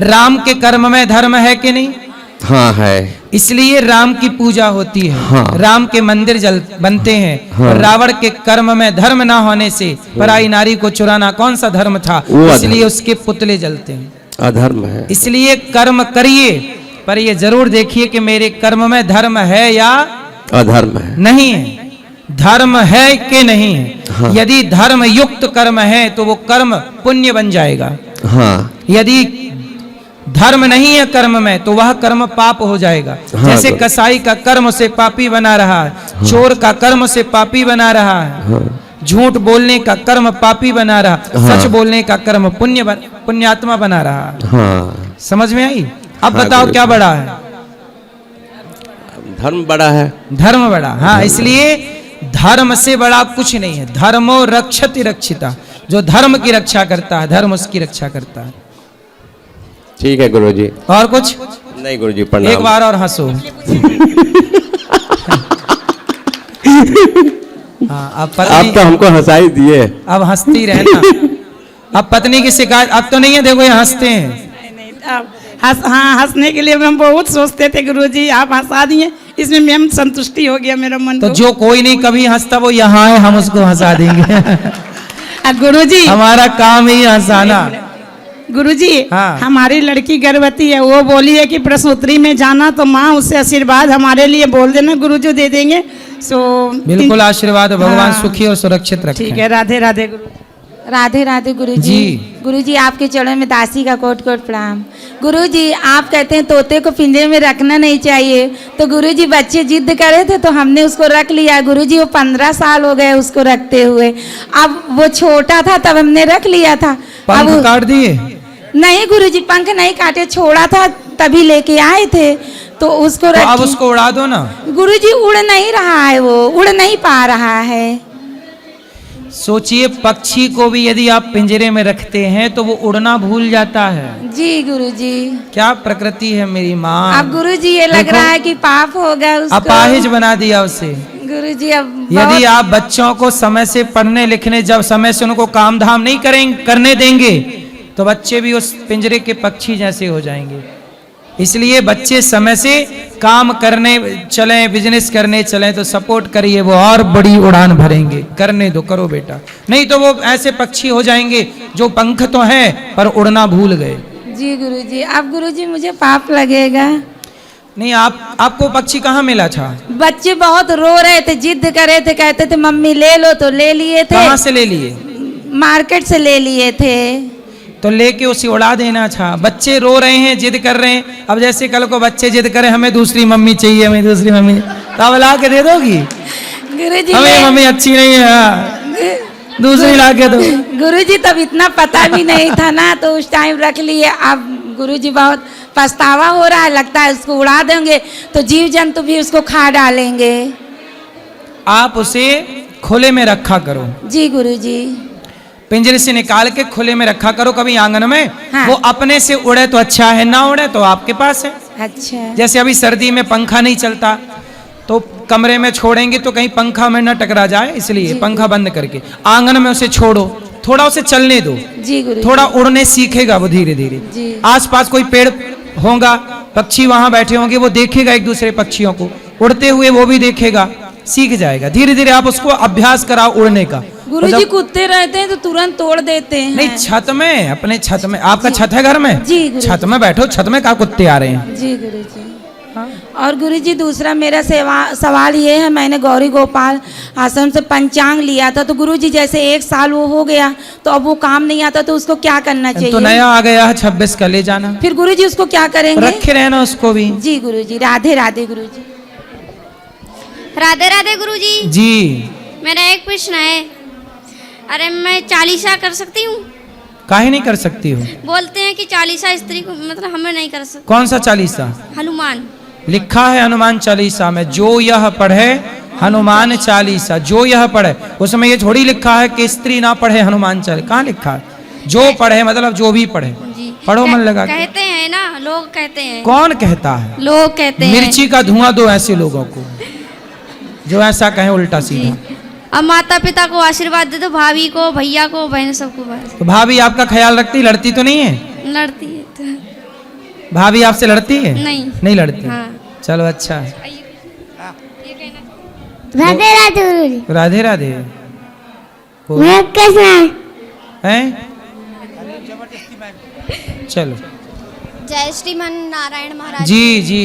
राम के कर्म में धर्म है कि नहीं? हाँ है। इसलिए राम की पूजा होती है। हाँ। राम के मंदिर बनते हैं। हाँ। और रावण के कर्म में धर्म ना होने से पराई नारी को चुराना कौन सा धर्म था? इसलिए उसके पुतले जलते हैं। अधर्म है। इसलिए कर्म करिए पर ये जरूर देखिए कि मेरे कर्म में धर्म है या अधर्म है। नहीं है। धर्म है कि नहीं है? हाँ। यदि धर्म युक्त कर्म है तो वो कर्म पुण्य बन जाएगा। हाँ। यदि धर्म नहीं है कर्म में तो वह कर्म पाप हो जाएगा। हाँ, जैसे कसाई का कर्म उसे पापी बना रहा है, चोर का कर्म उसे पापी बना रहा है, हाँ। झूठ बोलने का कर्म पापी बना रहा, हाँ। सच बोलने का कर्म पुण्यात्मा बना रहा। हाँ। समझ में आई? अब हाँ, बताओ क्या बड़ा है? धर्म बड़ा है। धर्म बड़ा। हाँ, इसलिए धर्म से बड़ा कुछ नहीं है। धर्मो रक्षति रक्षिता, जो धर्म की रक्षा करता है धर्म उसकी रक्षा करता है। ठीक है गुरुजी। और कुछ नहीं गुरुजी, प्रणाम। एक बार और हंसो। हाँ, आप तो हमको हंसाई दिए। अब हंसती रहना। अब पत्नी की शिकायत अब तो नहीं है, देखो ये हंसते हैं। हाँ, हंसने के लिए हम बहुत सोचते थे गुरुजी, आप हंसा दिए, इसमें मैम संतुष्टि हो गया मेरा मन तो को। जो कोई नहीं कभी हंसता वो यहाँ है, हम उसको हंसा देंगे। गुरुजी हमारा काम ही हंसाना। गुरुजी, हाँ। हमारी लड़की गर्भवती है, वो बोली है कि प्रसूति में जाना तो माँ उससे आशीर्वाद हमारे लिए बोल देना, गुरुजी दे देंगे। सो बिल्कुल आशीर्वाद, भगवान हाँ। सुखी और सुरक्षित रखें। ठीक है, राधे राधे गुरु। राधे राधे गुरुजी। जी। गुरुजी आपके चरणों में दासी का कोट कोट प्रणाम। गुरुजी आप कहते हैं तोते को पिंजरे में रखना नहीं चाहिए, तो गुरुजी बच्चे जिद करे थे तो हमने उसको रख लिया। गुरुजी वो 15 साल हो गए उसको रखते हुए, अब वो छोटा था तब हमने रख लिया था। पंख काट दिए? नहीं गुरुजी, पंख नहीं काटे, छोड़ा था तभी लेके आए थे तो उसको तो अब उसको उड़ा दो ना। गुरुजी उड़ नहीं रहा है, वो उड़ नहीं पा रहा है। सोचिए, पक्षी को भी यदि आप पिंजरे में रखते हैं तो वो उड़ना भूल जाता है। जी गुरुजी। क्या प्रकृति है मेरी माँ। अब गुरुजी ये लग रहा है कि पाप होगा उसको। अपाहिज बना दिया उसे। गुरुजी अब यदि आप बच्चों को समय से पढ़ने लिखने, जब समय से उनको काम धाम नहीं करने देंगे तो बच्चे भी उस पिंजरे के पक्षी जैसे हो जाएंगे। इसलिए बच्चे समय से काम करने चलें, बिजनेस करने चलें तो सपोर्ट करिए, वो और बड़ी उड़ान भरेंगे। करने दो, करो बेटा, नहीं तो वो ऐसे पक्षी हो जाएंगे जो पंख तो हैं पर उड़ना भूल गए। जी गुरुजी। अब गुरुजी मुझे पाप लगेगा? नहीं, आपको पक्षी कहाँ मिला था? बच्चे बहुत रो रहे थे, जिद कर रहे थे, कहते थे मम्मी ले लो, तो ले लिए थे। कहाँ से ले लिए? मार्केट से ले लिए थे। तो लेके उसे उड़ा देना था। बच्चे रो रहे हैं, जिद कर रहे हैं। अब जैसे कल को बच्चे जिद करें हमें दूसरी मम्मी चाहिए, हमें दूसरी मम्मी, तो ला के दे दोगी? गुरुजी हमें मम्मी अच्छी नहीं है, दूसरी ला के दो। गुरुजी तब इतना पता भी नहीं था ना, तो उस टाइम रख लिए। अब गुरुजी बहुत पछतावा हो रहा है, लगता है उसको उड़ा देंगे तो जीव जंतु भी उसको खा डालेंगे। आप उसे खुले में रखा करो। जी गुरुजी। पिंजरे से निकाल के खुले में रखा करो कभी आंगन में। हाँ। वो अपने से उड़े तो अच्छा है, ना उड़े तो आपके पास है। अच्छा। जैसे अभी सर्दी में पंखा नहीं चलता तो कमरे में छोड़ेंगे तो कहीं पंखा में न टकरा जाए, इसलिए पंखा बंद करके आंगन में उसे छोड़ो, थोड़ा उसे चलने दो। जी गुरु। थोड़ा उड़ने सीखेगा वो धीरे धीरे। आसपास कोई पेड़ होगा, पक्षी वहां बैठे होंगे, वो देखेगा एक दूसरे पक्षियों को उड़ते हुए, वो भी देखेगा, सीख जाएगा। धीरे धीरे आप उसको अभ्यास कराओ उड़ने का। गुरुजी कुत्ते रहते हैं तो तुरंत तोड़ देते हैं। नहीं, छत में, अपने छत में। आपका छत है घर में? जी गुरुजी। छत में बैठो, छत में क्या कुत्ते आ रहे हैं? जी गुरुजी। और गुरुजी दूसरा मेरा सवाल ये है, मैंने गौरी गोपाल आश्रम से पंचांग लिया था, तो गुरुजी जैसे 1 साल वो हो गया तो अब वो काम नहीं आता, तो उसको क्या करना चाहिए? तो नया आ गया है 26 का, ले जाना। फिर गुरुजी उसको क्या करेंगे? रखे रहना उसको भी। जी गुरुजी। राधे राधे गुरुजी। राधे राधे गुरुजी। जी। मेरा एक प्रश्न है, अरे मैं चालीसा कर सकती हूँ? काहे नहीं कर सकती हो? बोलते हैं कि चालीसा स्त्री को, मतलब हमें नहीं कर सकते। कौन सा चालीसा? हनुमान। लिखा है हनुमान चालीसा में, जो यह पढ़े हनुमान चालीसा, जो यह पढ़े। उसमें ये थोड़ी लिखा है कि स्त्री ना पढ़े हनुमान चालीसा, कहाँ लिखा है? जो पढ़े मतलब जो भी पढ़े, पढ़ो मन लगा के। कहते हैं ना, लोग कहते हैं। कौन कहता है? लोग कहते हैं। मिर्ची का धुआं दो ऐसे लोगों को जो ऐसा कहे उल्टा सीधा। अब माता पिता को आशीर्वाद दे दो, भाभी को, भैया को, बहन सबको। तो भाभी आपका ख्याल रखती, लड़ती तो नहीं है? लड़ती है तो। भाभी आपसे लड़ती है? नहीं लड़ती। हाँ। चलो अच्छा है। राधे राधे गुरुजी। राधे राधे। मैं कैसा हैं? चलो। जय श्रीमान नारायण महाराज। जी जी।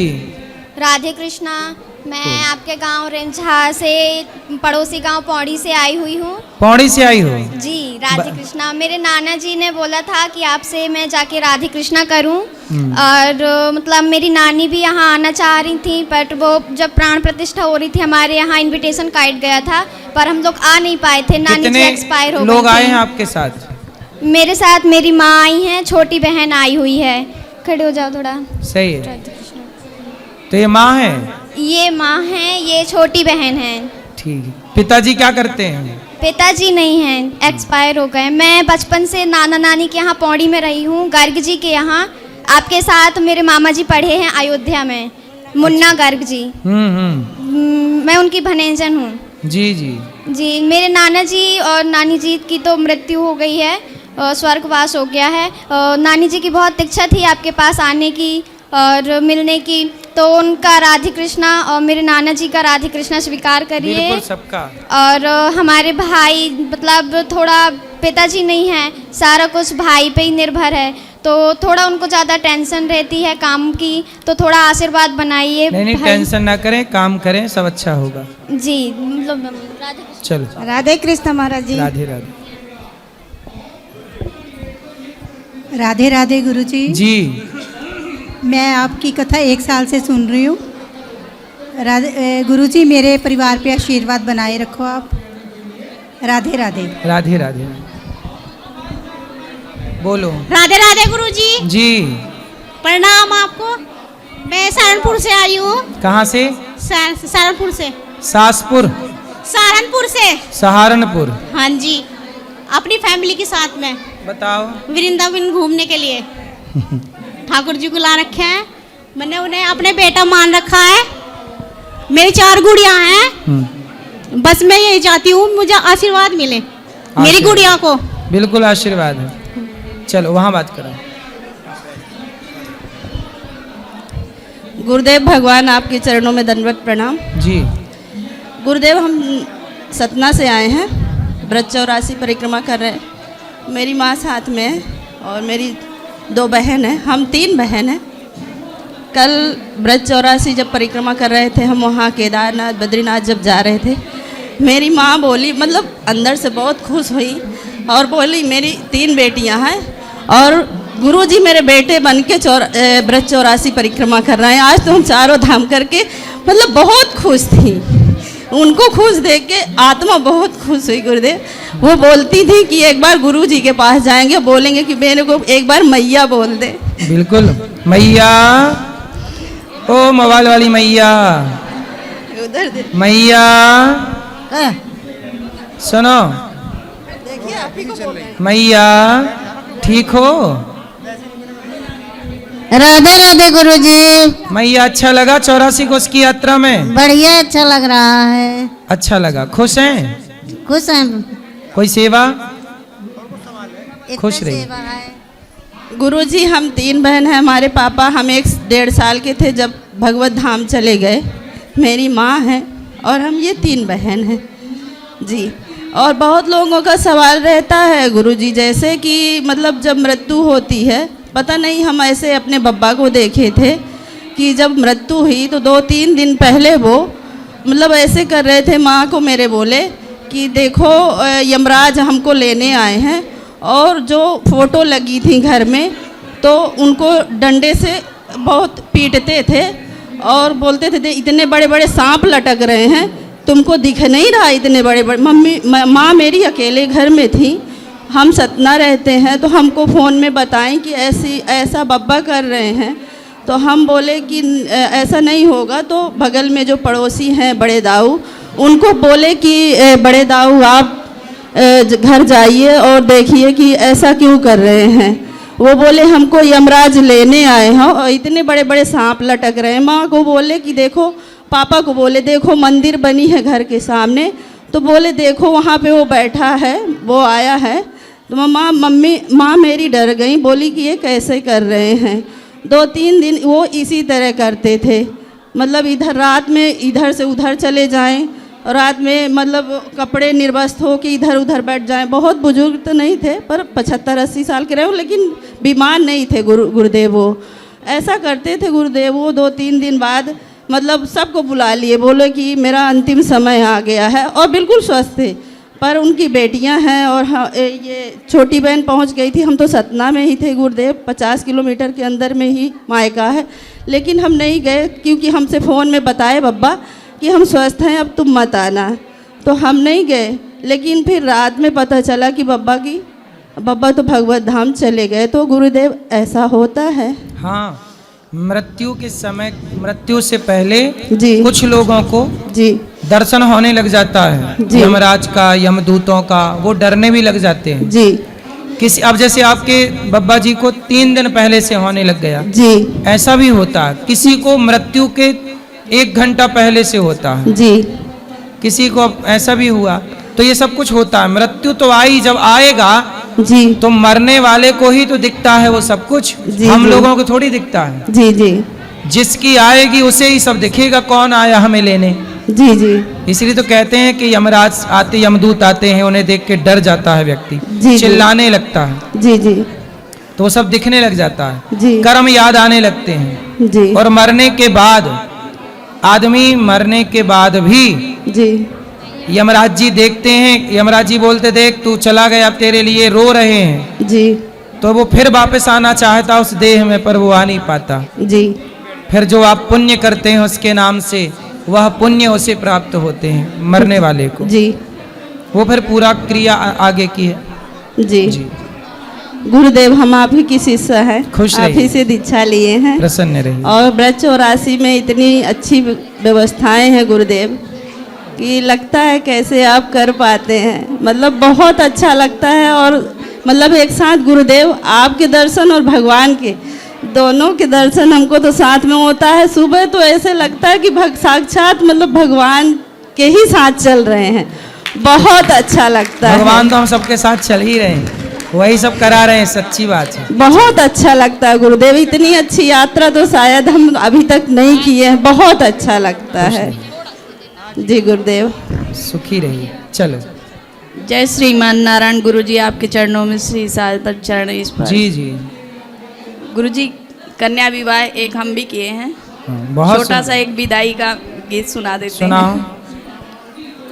राधे कृष्णा। मैं आपके गांव रेंझा से, पड़ोसी गांव पौड़ी से आई हुई हूँ। पौड़ी से आई हो? जी। राधे कृष्णा। मेरे नाना जी ने बोला था कि आपसे मैं जाके राधे कृष्णा करूं, और मतलब मेरी नानी भी यहाँ आना चाह रही थी, बट वो जब प्राण प्रतिष्ठा हो रही थी हमारे यहाँ इनविटेशन काट गया था, पर हम लोग आ नहीं पाए थे। नानी जी एक्सपायर हो गई थी। लोग आए हैं आपके साथ? मेरे साथ मेरी माँ आई हैं, छोटी बहन आई हुई है। खड़े हो जाओ थोड़ा। सही है। तो ये माँ है? ये माँ है, ये छोटी बहन है। ठीक है। पिताजी क्या करते हैं? पिताजी नहीं हैं, एक्सपायर हो गए। मैं बचपन से नाना नानी के यहाँ पौड़ी में रही हूँ, गर्ग जी के यहाँ। आपके साथ मेरे मामा जी पढ़े हैं अयोध्या में, मुन्ना गर्ग जी। मैं उनकी भनेजन हूँ। जी जी। जी। मेरे नाना जी और नानी जी की तो मृत्यु हो गई है, स्वर्गवास हो गया है। नानी जी की बहुत इच्छा थी आपके पास आने की और मिलने की, तो उनका राधे कृष्णा और मेरे नाना जी का राधे कृष्णा स्वीकार करिए। बिल्कुल सबका। और हमारे भाई, मतलब थोड़ा पिताजी नहीं है, सारा कुछ भाई पे ही निर्भर है, तो थोड़ा उनको ज़्यादा टेंशन रहती है काम की, तो थोड़ा आशीर्वाद बनाइए। नहीं, टेंशन ना करें, काम करें, सब अच्छा होगा। जी। मतलब राधे चलो। राधे कृष्ण महाराज जी। राधे राधे। राधे राधे गुरुजी। जी। मैं आपकी कथा 1 साल से सुन रही हूँ। गुरुजी मेरे परिवार पे आशीर्वाद बनाए रखो आप। राधे राधे। राधे राधे। बोलो। राधे राधे गुरुजी। जी। प्रणाम आपको। मैं सहारनपुर से आई हूँ। कहाँ से? सहारनपुर से। सासपुर? सहारनपुर से। सहारनपुर। हाँ जी, अपनी फैमिली के साथ में। बताओ। वृंदावन घूमने के लिए ठाकुर जी को ला रखे हैं। मैंने उन्हें अपने बेटा मान रखा है। मेरी 4 गुड़िया हैं। बस मैं यही चाहती हूँ मुझे आशीर्वाद मिले मेरी गुड़िया को। बिल्कुल आशीर्वाद है। चलो वहाँ बात करो। गुरुदेव भगवान आपके चरणों में दंडवत प्रणाम। जी। गुरुदेव हम सतना से आए हैं, ब्रज 84 परिक्रमा कर रहे हैं। मेरी माँ साथ में है और मेरी 2 बहन हैं, हम 3 बहन हैं। कल ब्रज 84 जब परिक्रमा कर रहे थे, हम वहाँ केदारनाथ बद्रीनाथ जब जा रहे थे, मेरी माँ बोली, मतलब अंदर से बहुत खुश हुई और बोली मेरी 3 बेटियाँ हैं और गुरुजी मेरे बेटे बन के ब्रज 84 परिक्रमा कर रहे हैं। आज तो हम चारों धाम करके मतलब बहुत खुश थी। उनको खुश देख के आत्मा बहुत खुश हुई। गुरुदेव वो बोलती थी कि एक बार गुरुजी के पास जाएंगे, बोलेंगे कि मेरे को एक बार मैया बोल दे। बिल्कुल। मैया, ओ मोबाइल वाली मैया, उधर दे। मैया, सुनो मैया, ठीक हो? राधे राधे गुरुजी। मैया अच्छा लगा 84 कोस की यात्रा में? बढ़िया, अच्छा लग रहा है। अच्छा लगा, खुश हैं? खुश हैं। कोई सेवा? खुश रही। गुरुजी हम 3 बहन हैं। हमारे पापा हम 1.5 साल के थे जब भगवत धाम चले गए। मेरी माँ है और हम ये 3 बहन हैं जी। और बहुत लोगों का सवाल रहता है गुरुजी, जैसे कि मतलब जब मृत्यु होती है, पता नहीं, हम ऐसे अपने बब्बा को देखे थे कि जब मृत्यु हुई तो 2-3 दिन पहले वो मतलब ऐसे कर रहे थे। माँ को मेरे बोले कि देखो यमराज हमको लेने आए हैं, और जो फोटो लगी थी घर में तो उनको डंडे से बहुत पीटते थे और बोलते थे इतने बड़े बड़े सांप लटक रहे हैं, तुमको दिख नहीं रहा इतने बड़े बड़े। माँ मेरी अकेले घर में थी, हम सतना रहते हैं, तो हमको फ़ोन में बताएं कि ऐसा बब्बा कर रहे हैं। तो हम बोले कि ऐसा नहीं होगा। तो बगल में जो पड़ोसी हैं बड़े दाऊ, उनको बोले कि बड़े दाऊ आप घर जाइए और देखिए कि ऐसा क्यों कर रहे हैं। वो बोले हमको यमराज लेने आए हैं और इतने बड़े बड़े सांप लटक रहे हैं। माँ को बोले कि देखो, पापा को बोले देखो मंदिर बनी है घर के सामने, तो बोले देखो वहाँ पे वो बैठा है, वो आया है। तो माँ मेरी डर गई, बोली कि ये कैसे कर रहे हैं। 2-3 दिन वो इसी तरह करते थे, मतलब इधर रात में इधर से उधर चले जाएं, और रात में मतलब कपड़े निर्वस्त्र हो के इधर उधर बैठ जाएं। बहुत बुजुर्ग तो नहीं थे पर 75-80 साल के रहे, लेकिन बीमार नहीं थे गुरुदेव। वो ऐसा करते थे गुरुदेव। वो 2-3 दिन बाद मतलब सबको बुला लिए, बोले कि मेरा अंतिम समय आ गया है, और बिल्कुल स्वस्थ थे। पर उनकी बेटियां हैं और ये छोटी बहन पहुंच गई थी। हम तो सतना में ही थे गुरुदेव, 50 किलोमीटर के अंदर में ही मायका है, लेकिन हम नहीं गए क्योंकि हमसे फ़ोन में बताए बब्बा कि हम स्वस्थ हैं, अब तुम मत आना। तो हम नहीं गए, लेकिन फिर रात में पता चला कि बब्बा तो भगवत धाम चले गए। तो गुरुदेव ऐसा होता है? हाँ, मृत्यु के समय, मृत्यु से पहले जी कुछ लोगों को जी दर्शन होने लग जाता है, यमराज का, यमदूतों का, वो डरने भी लग जाते हैं जी। किसी अब जैसे आपके बब्बा जी को 3 दिन पहले से होने लग गया जी, ऐसा भी होता है। किसी को मृत्यु के 1 घंटा पहले से होता है जी, किसी को ऐसा भी हुआ। तो ये सब कुछ होता है। मृत्यु तो आई, जब आएगा जी तो मरने वाले को ही तो दिखता है वो सब कुछ, हम लोगों को थोड़ी दिखता है जी जी। जिसकी आएगी उसे ही सब दिखेगा, कौन आया हमें लेने जी जी। इसलिए तो कहते हैं कि यमराज आते, यमदूत आते हैं, उन्हें देख के डर जाता है व्यक्ति, चिल्लाने लगता है जी जी, तो वो सब दिखने लग जाता है जी। कर्म याद आने लगते हैं जी। और मरने के बाद, आदमी मरने के बाद भी जी यमराज जी देखते हैं, यमराज जी बोलते देख तू चला गया, अब तेरे लिए रो रहे हैं जी। तो वो फिर वापस आना चाहता उस देह में, पर वो आ नहीं पाता जी। फिर जो आप पुण्य करते हैं उसके नाम से, वह पुण्य उसे प्राप्त होते हैं मरने वाले को जी। वो फिर पूरा क्रिया आगे की है जी, जी। गुरुदेव हम आप ही की शिष्य हैं, खुश आप ही से दीक्षा लिए हैं, प्रसन्न रहिए। और ब्रज 84 में इतनी अच्छी व्यवस्थाएं हैं गुरुदेव कि लगता है कैसे आप कर पाते हैं, मतलब बहुत अच्छा लगता है। और मतलब एक साथ गुरुदेव आपके दर्शन और भगवान के दोनों के दर्शन हमको तो साथ में होता है। सुबह तो ऐसे लगता है कि साक्षात मतलब भगवान के ही साथ चल रहे हैं, बहुत अच्छा लगता है। भगवान तो हम सबके साथ चल ही रहे हैं, वही सब करा रहे हैं, सच्ची बात है। बहुत अच्छा लगता है गुरुदेव, इतनी अच्छी यात्रा तो शायद हम अभी तक नहीं किए हैं, बहुत अच्छा लगता है जी। गुरुदेव सुखी रहिए। चलो, जय श्रीमान नारायण। गुरुजी आपके चरणों में श्री सादर चरण इस पर जी जी। गुरुजी कन्या विवाह एक हम भी किए हैं, छोटा सा एक विदाई का गीत सुना देते हैं।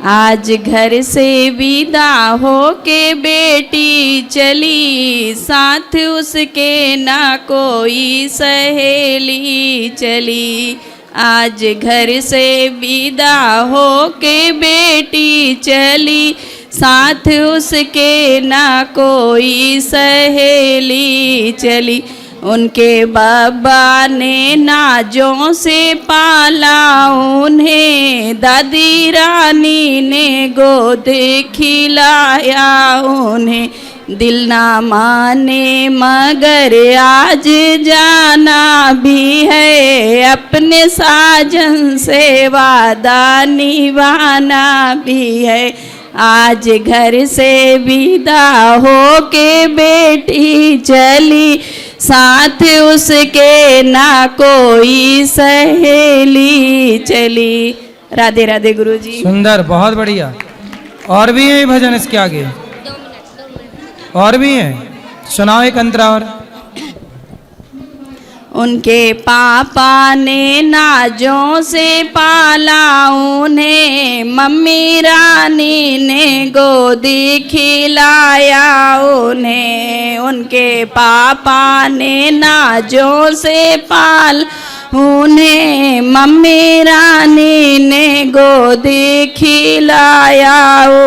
आज घर से विदा हो के बेटी चली, साथ उसके ना कोई सहेली चली। आज घर से विदा हो के बेटी चली, साथ उसके ना कोई सहेली चली। उनके बाबा ने नाजों से पाला उन्हें, दादी रानी ने गोद खिलाया उन्हें। दिल ना माने मगर आज जाना भी है, अपने साजन से वादा निभाना भी है। आज घर से विदा हो के बेटी चली, साथ उसके ना कोई सहेली चली। राधे राधे गुरुजी। सुंदर, बहुत बढ़िया। और भी है भजन इसके आगे? और भी है, सुनाओ एक अंतरा और। उनके पापा ने नाजों से पाला उन्हें, मम्मी रानी ने गोदी खिलाया उन्हें। उनके पापा ने नाजों से पाल उन्हें, मम्मी रानी ने गोदी खिलाया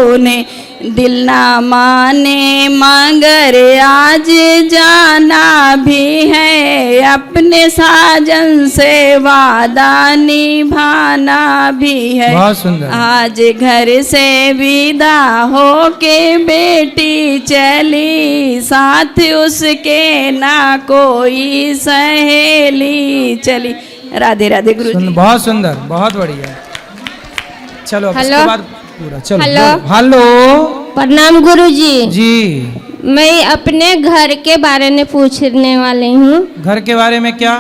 उन्हें। दिल ना माने मगर आज जाना भी है, अपने साजन से वादा निभाना भी है। बहुत सुंदर। आज घर से विदा हो के बेटी चली, साथ उसके ना कोई सहेली चली। राधे राधे गुरुजी। बहुत सुंदर, बहुत बढ़िया। चलो अब हेलो। इसके बाद पूरा चलो। हेलो। हेलो, प्रणाम गुरुजी। जी, मैं अपने घर के बारे में पूछने वाली हूँ। घर के बारे में क्या?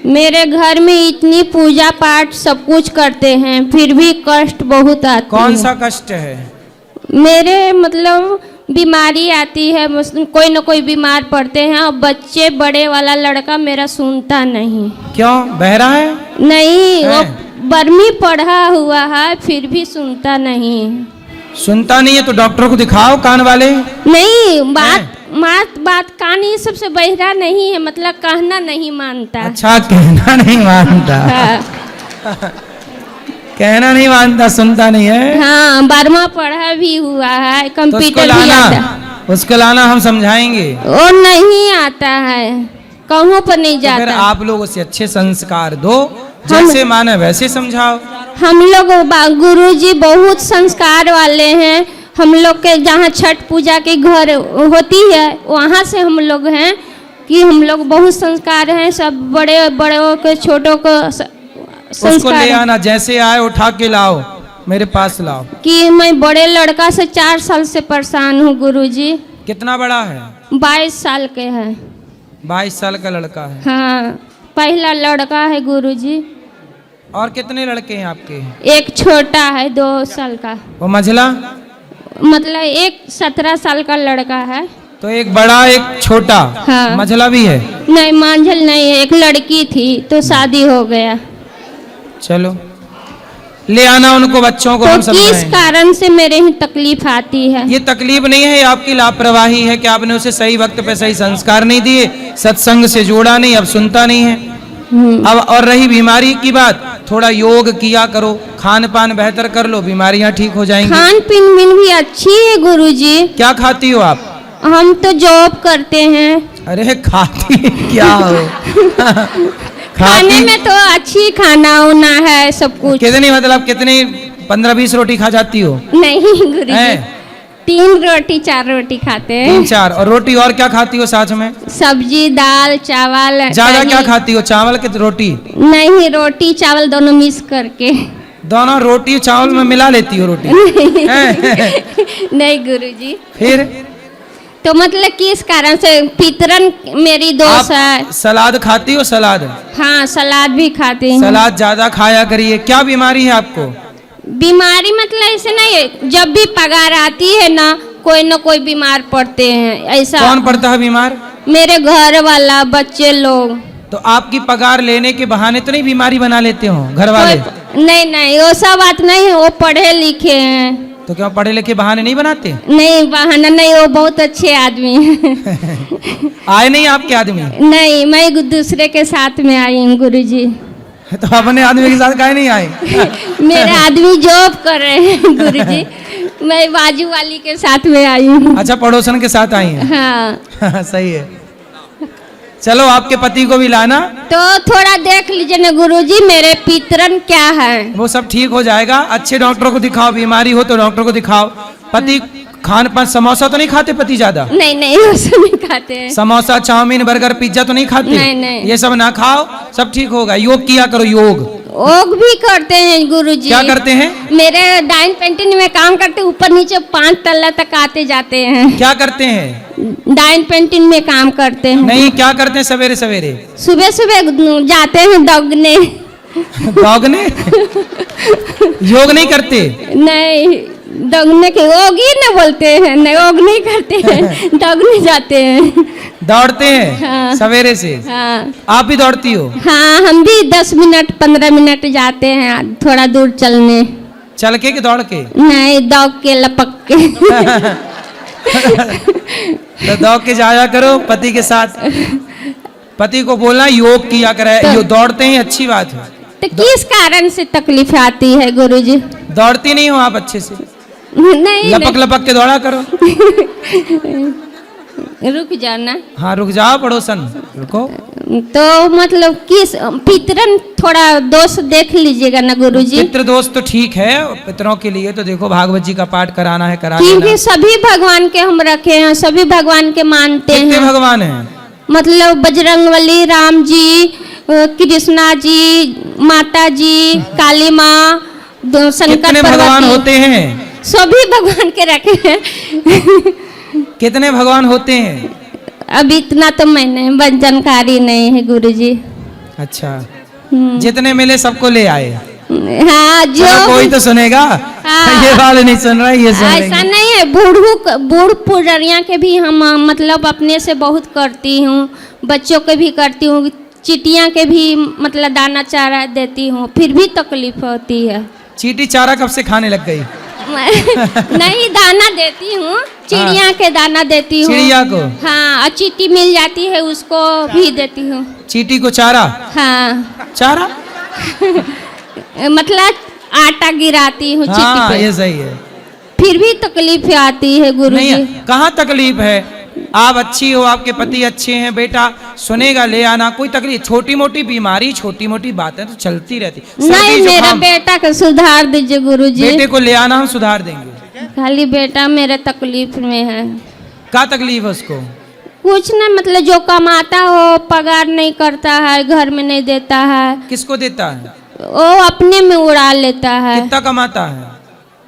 मेरे घर में इतनी पूजा पाठ सब कुछ करते हैं, फिर भी कष्ट बहुत आती है। कौन सा कष्ट है? मेरे मतलब बीमारी आती है, कोई न कोई बीमार पड़ते हैं, और बच्चे बड़े वाला लड़का मेरा सुनता नहीं। क्यों, बहरा है? नहीं, है? वो बर्मी पढ़ा हुआ है, फिर भी सुनता नहीं। सुनता नहीं है तो डॉक्टर को दिखाओ, कान वाले। नहीं, बात कान ये सबसे बहरा नहीं है, मतलब कहना नहीं मानता। अच्छा, कहना नहीं मानता। हाँ। कहना नहीं मानता, सुनता नहीं है। हाँ, 12वां पढ़ा भी हुआ है, तो कंप्यूटर भी आता। उसको लाना, हम समझाएंगे। वो नहीं आता है, कहूँ पर नहीं जाता। तो फिर आप लोग उसे अच्छे संस्कार दो, जैसे माने वैसे समझाओ। हम लोग गुरुजी बहुत संस्कार वाले हैं। हम लोग के जहाँ छठ पूजा के घर होती है वहाँ से हम लोग हैं कि हम लोग बहुत संस्कार हैं। सब बड़े बड़ों के छोटों को उसको ले आना, जैसे आए उठा के लाओ, मेरे पास लाओ। कि मैं बड़े लड़का से 4 साल से परेशान हूँ गुरुजी। कितना बड़ा है? 22 साल के है। 22 साल का लड़का है? हाँ, पहला लड़का है गुरुजी। और कितने लड़के हैं आपके? एक छोटा है 2 साल का। वो मझला? मतलब एक 17 साल का लड़का है। तो एक बड़ा एक छोटा। हाँ। मझला भी है? नहीं, मांझल नहीं है, एक लड़की थी तो शादी हो गया। चलो ले आना उनको, बच्चों को। तो हम किस समझाएंगे। कारण से मेरे ही तकलीफ आती है? ये तकलीफ नहीं है, आपकी लापरवाही है कि आपने उसे सही वक्त पे सही संस्कार नहीं दिए, सत्संग से जोड़ा नहीं, अब सुनता नहीं है। अब और रही बीमारी की बात, थोड़ा योग किया करो, खान पान बेहतर कर लो, बीमारियां ठीक हो जाएंगी। खान पीन भी अच्छी है गुरुजी। क्या खाती हो आप? हम तो जॉब करते हैं। अरे खाती क्या हो? खाने में तो अच्छी खाना होना है सब कुछ। कितनी, मतलब कितनी 15-20 रोटी खा जाती हो? नहीं गुरुजी, 3 रोटी 4 रोटी खाते हैं। 3-4। और रोटी और क्या खाती हो साथ में? सब्जी, दाल, चावल। ज्यादा क्या खाती हो, चावल की रोटी? नहीं, रोटी चावल दोनों मिक्स करके। दोनों रोटी चावल में मिला लेती हो रोटी? नहीं गुरुजी। फिर तो मतलब किस कारण से? पितरन मेरी दोस्त है। सलाद खाती हो? सलाद? हाँ, सलाद भी खाती हूँ। सलाद ज्यादा खाया करिए। क्या बीमारी है आपको? बीमारी मतलब ऐसे नहीं है, जब भी पगार आती है ना कोई बीमार पड़ते हैं, ऐसा। कौन पड़ता है बीमार? मेरे घर वाला, बच्चे लोग। तो आपकी पगार लेने के बहाने तो नहीं बीमारी बना लेते हो घर वाले? नहीं, वो सब बात नहीं है, वो पढ़े लिखे हैं। तो क्या पढ़े लिखे बहाने नहीं बनाते? नहीं, बहाना नहीं, वो बहुत अच्छे आदमी हैं। आए नहीं आपके आदमी? नहीं, मैं दूसरे के साथ में आई हूँ गुरुजी। तो अपने आदमी के साथ काहे नहीं आए? मेरे आदमी जॉब कर रहे हैं गुरुजी, मैं बाजू वाली के साथ में आई हूँ। अच्छा, पड़ोसन के साथ आई हैं? हाँ। सही है। चलो आपके पति को भी लाना, तो थोड़ा देख लीजिए ना गुरुजी मेरे पितरन क्या है। वो सब ठीक हो जाएगा। अच्छे डॉक्टर को दिखाओ, बीमारी हो तो डॉक्टर को दिखाओ। पति खान पान समोसा तो नहीं खाते पति ज्यादा? नहीं नहीं वो सब नहीं खाते हैं। समोसा चाउमीन बर्गर पिज्जा तो नहीं खाते? नहीं नहीं ये सब ना खाओ, सब ठीक होगा। योग किया करो, योग योग भी करते हैं गुरुजी। क्या करते हैं? मेरे डाइन पेंटिंग में काम करते, ऊपर नीचे 5 तल्ला तक आते जाते हैं। क्या करते हैं? डाइन पेंटिंग में काम करते हैं। नहीं, क्या करते हैं सवेरे सवेरे? सुबह सुबह जाते हैं दौड़ने। दौड़ने? योग नहीं करते? नहीं, दौड़ने के योगी न बोलते हैं, नहीं योग नहीं करते हैं, दौड़ने जाते हैं। दौड़ते हैं? हाँ। सवेरे से? हाँ। आप भी दौड़ती हो? हाँ, हम भी 10 मिनट 15 मिनट जाते हैं थोड़ा दूर चलने। चल के कि दौड़ के? नहीं, दौड़ के लपक के। तो दौड़ के जाया करो पति के साथ। पति को बोलना योग किया करे। तो, दौड़ते हैं, अच्छी बात है। तो किस कारण से तकलीफ आती है गुरुजी? दौड़ती नहीं हो आप अच्छे से? नहीं, लपक लपक के दौड़ा करो। रुक जाना। हाँ रुक जाओ पड़ोसन, रुको। तो मतलब किस पितरन थोड़ा दोष देख लीजिएगा ना गुरुजी। पितृ दोष तो ठीक है, पितरों के लिए तो देखो भागवत जी का पाठ कराना है, करा क्योंकि देना। सभी भगवान के हम रखे हैं, सभी भगवान के मानते हैं। कितने भगवान हैं? मतलब बजरंगबली, राम जी, कृष्णा जी, माता जी, काली माँ, शंकर कितने भगवान होते हैं? सभी भगवान के रखे हैं। कितने भगवान होते हैं? अब इतना तो मैंने जानकारी नहीं है गुरुजी। अच्छा, जितने मिले सबको ले आए। हाँ, जो कोई तो सुनेगा। हाँ, ये वाले नहीं सुन रहा, ये सुन ऐसा नहीं है। बूढ़ पुजरिया के भी हम मतलब अपने से बहुत करती हूँ, बच्चों के भी करती हूँ, चिटिया के भी मतलब दाना चारा देती हूँ, फिर भी तकलीफ होती है। चीटी चारा कब से खाने लग गई? नहीं, दाना देती हूँ, चिड़िया के दाना देती हूँ। चिड़िया को? हाँ, और चीटी मिल जाती है उसको भी देती हूँ। चीटी को चारा? हाँ। चारा मतलब आटा गिराती हूँ चीटी हाँ, पे। ये सही है। फिर भी तकलीफ आती है गुरुजी। नहीं, कहाँ तकलीफ है? आप अच्छी हो, आपके पति अच्छे हैं, बेटा सुनेगा, ले आना। कोई तकलीफ, छोटी मोटी बीमारी, छोटी मोटी बातें तो चलती रहती। नहीं, मेरा बेटा को सुधार दीजिए गुरुजी। बेटे को ले आना, हम सुधार देंगे। खाली बेटा मेरे तकलीफ में है। क्या तकलीफ है उसको? कुछ ना, मतलब जो कमाता हो पगार नहीं करता है, घर में नहीं देता है। किसको देता है? वो अपने में उड़ा लेता है। कितना कमाता है?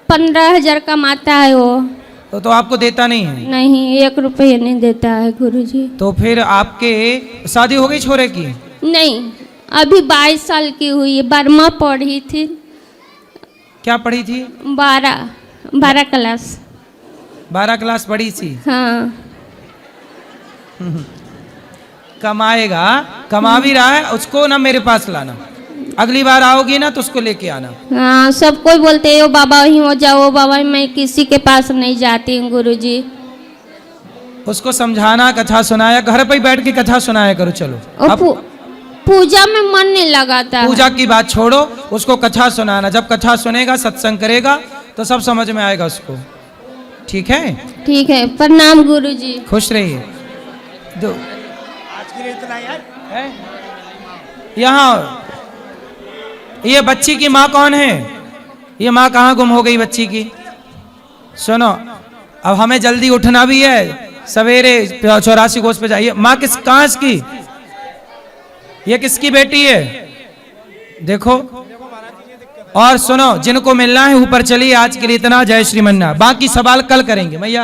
15,000 कमाता है वो। तो आपको देता नहीं है? नहीं, 1 रुपये नहीं देता है गुरुजी। तो फिर आपके शादी हो गई छोरे की? नहीं, अभी 22 साल की हुई है। 12वां पढ़ी थी। क्या पढ़ी थी? 12 क्लास। 12 क्लास पढ़ी थी? हाँ। कमाएगा, कमा भी रहा है, उसको ना मेरे पास लाना। अगली बार आओगी ना तो उसको लेके आना। हाँ, सब कोई बोलते हैं ओ बाबा ही हो जाओ बाबा, मैं किसी के पास नहीं जाती हूँ गुरुजी। उसको समझाना, कथा सुनाया, घर पे ही बैठ के कथा सुनाया करो। चलो अब पूजा में मन नहीं लगाता। पूजा की बात छोड़ो, उसको कथा सुनाना। जब कथा सुनेगा, सत्संग करेगा तो सब समझ में आएगा उसको। ठीक है? ठीक है, प्रणाम गुरुजी। खुश रहिए। आज के लिए इतना यार। यहाँ ये बच्ची की माँ कौन है? ये माँ कहाँ गुम हो गई बच्ची की? सुनो, अब हमें जल्दी उठना भी है, सवेरे 84 कोस पे जाइए। माँ कहाँ इसकी? ये किसकी बेटी है? देखो। और सुनो, जिनको मिलना है ऊपर चलिए। आज के लिए इतना। जय श्री मन्ना। बाकी सवाल कल करेंगे। भैया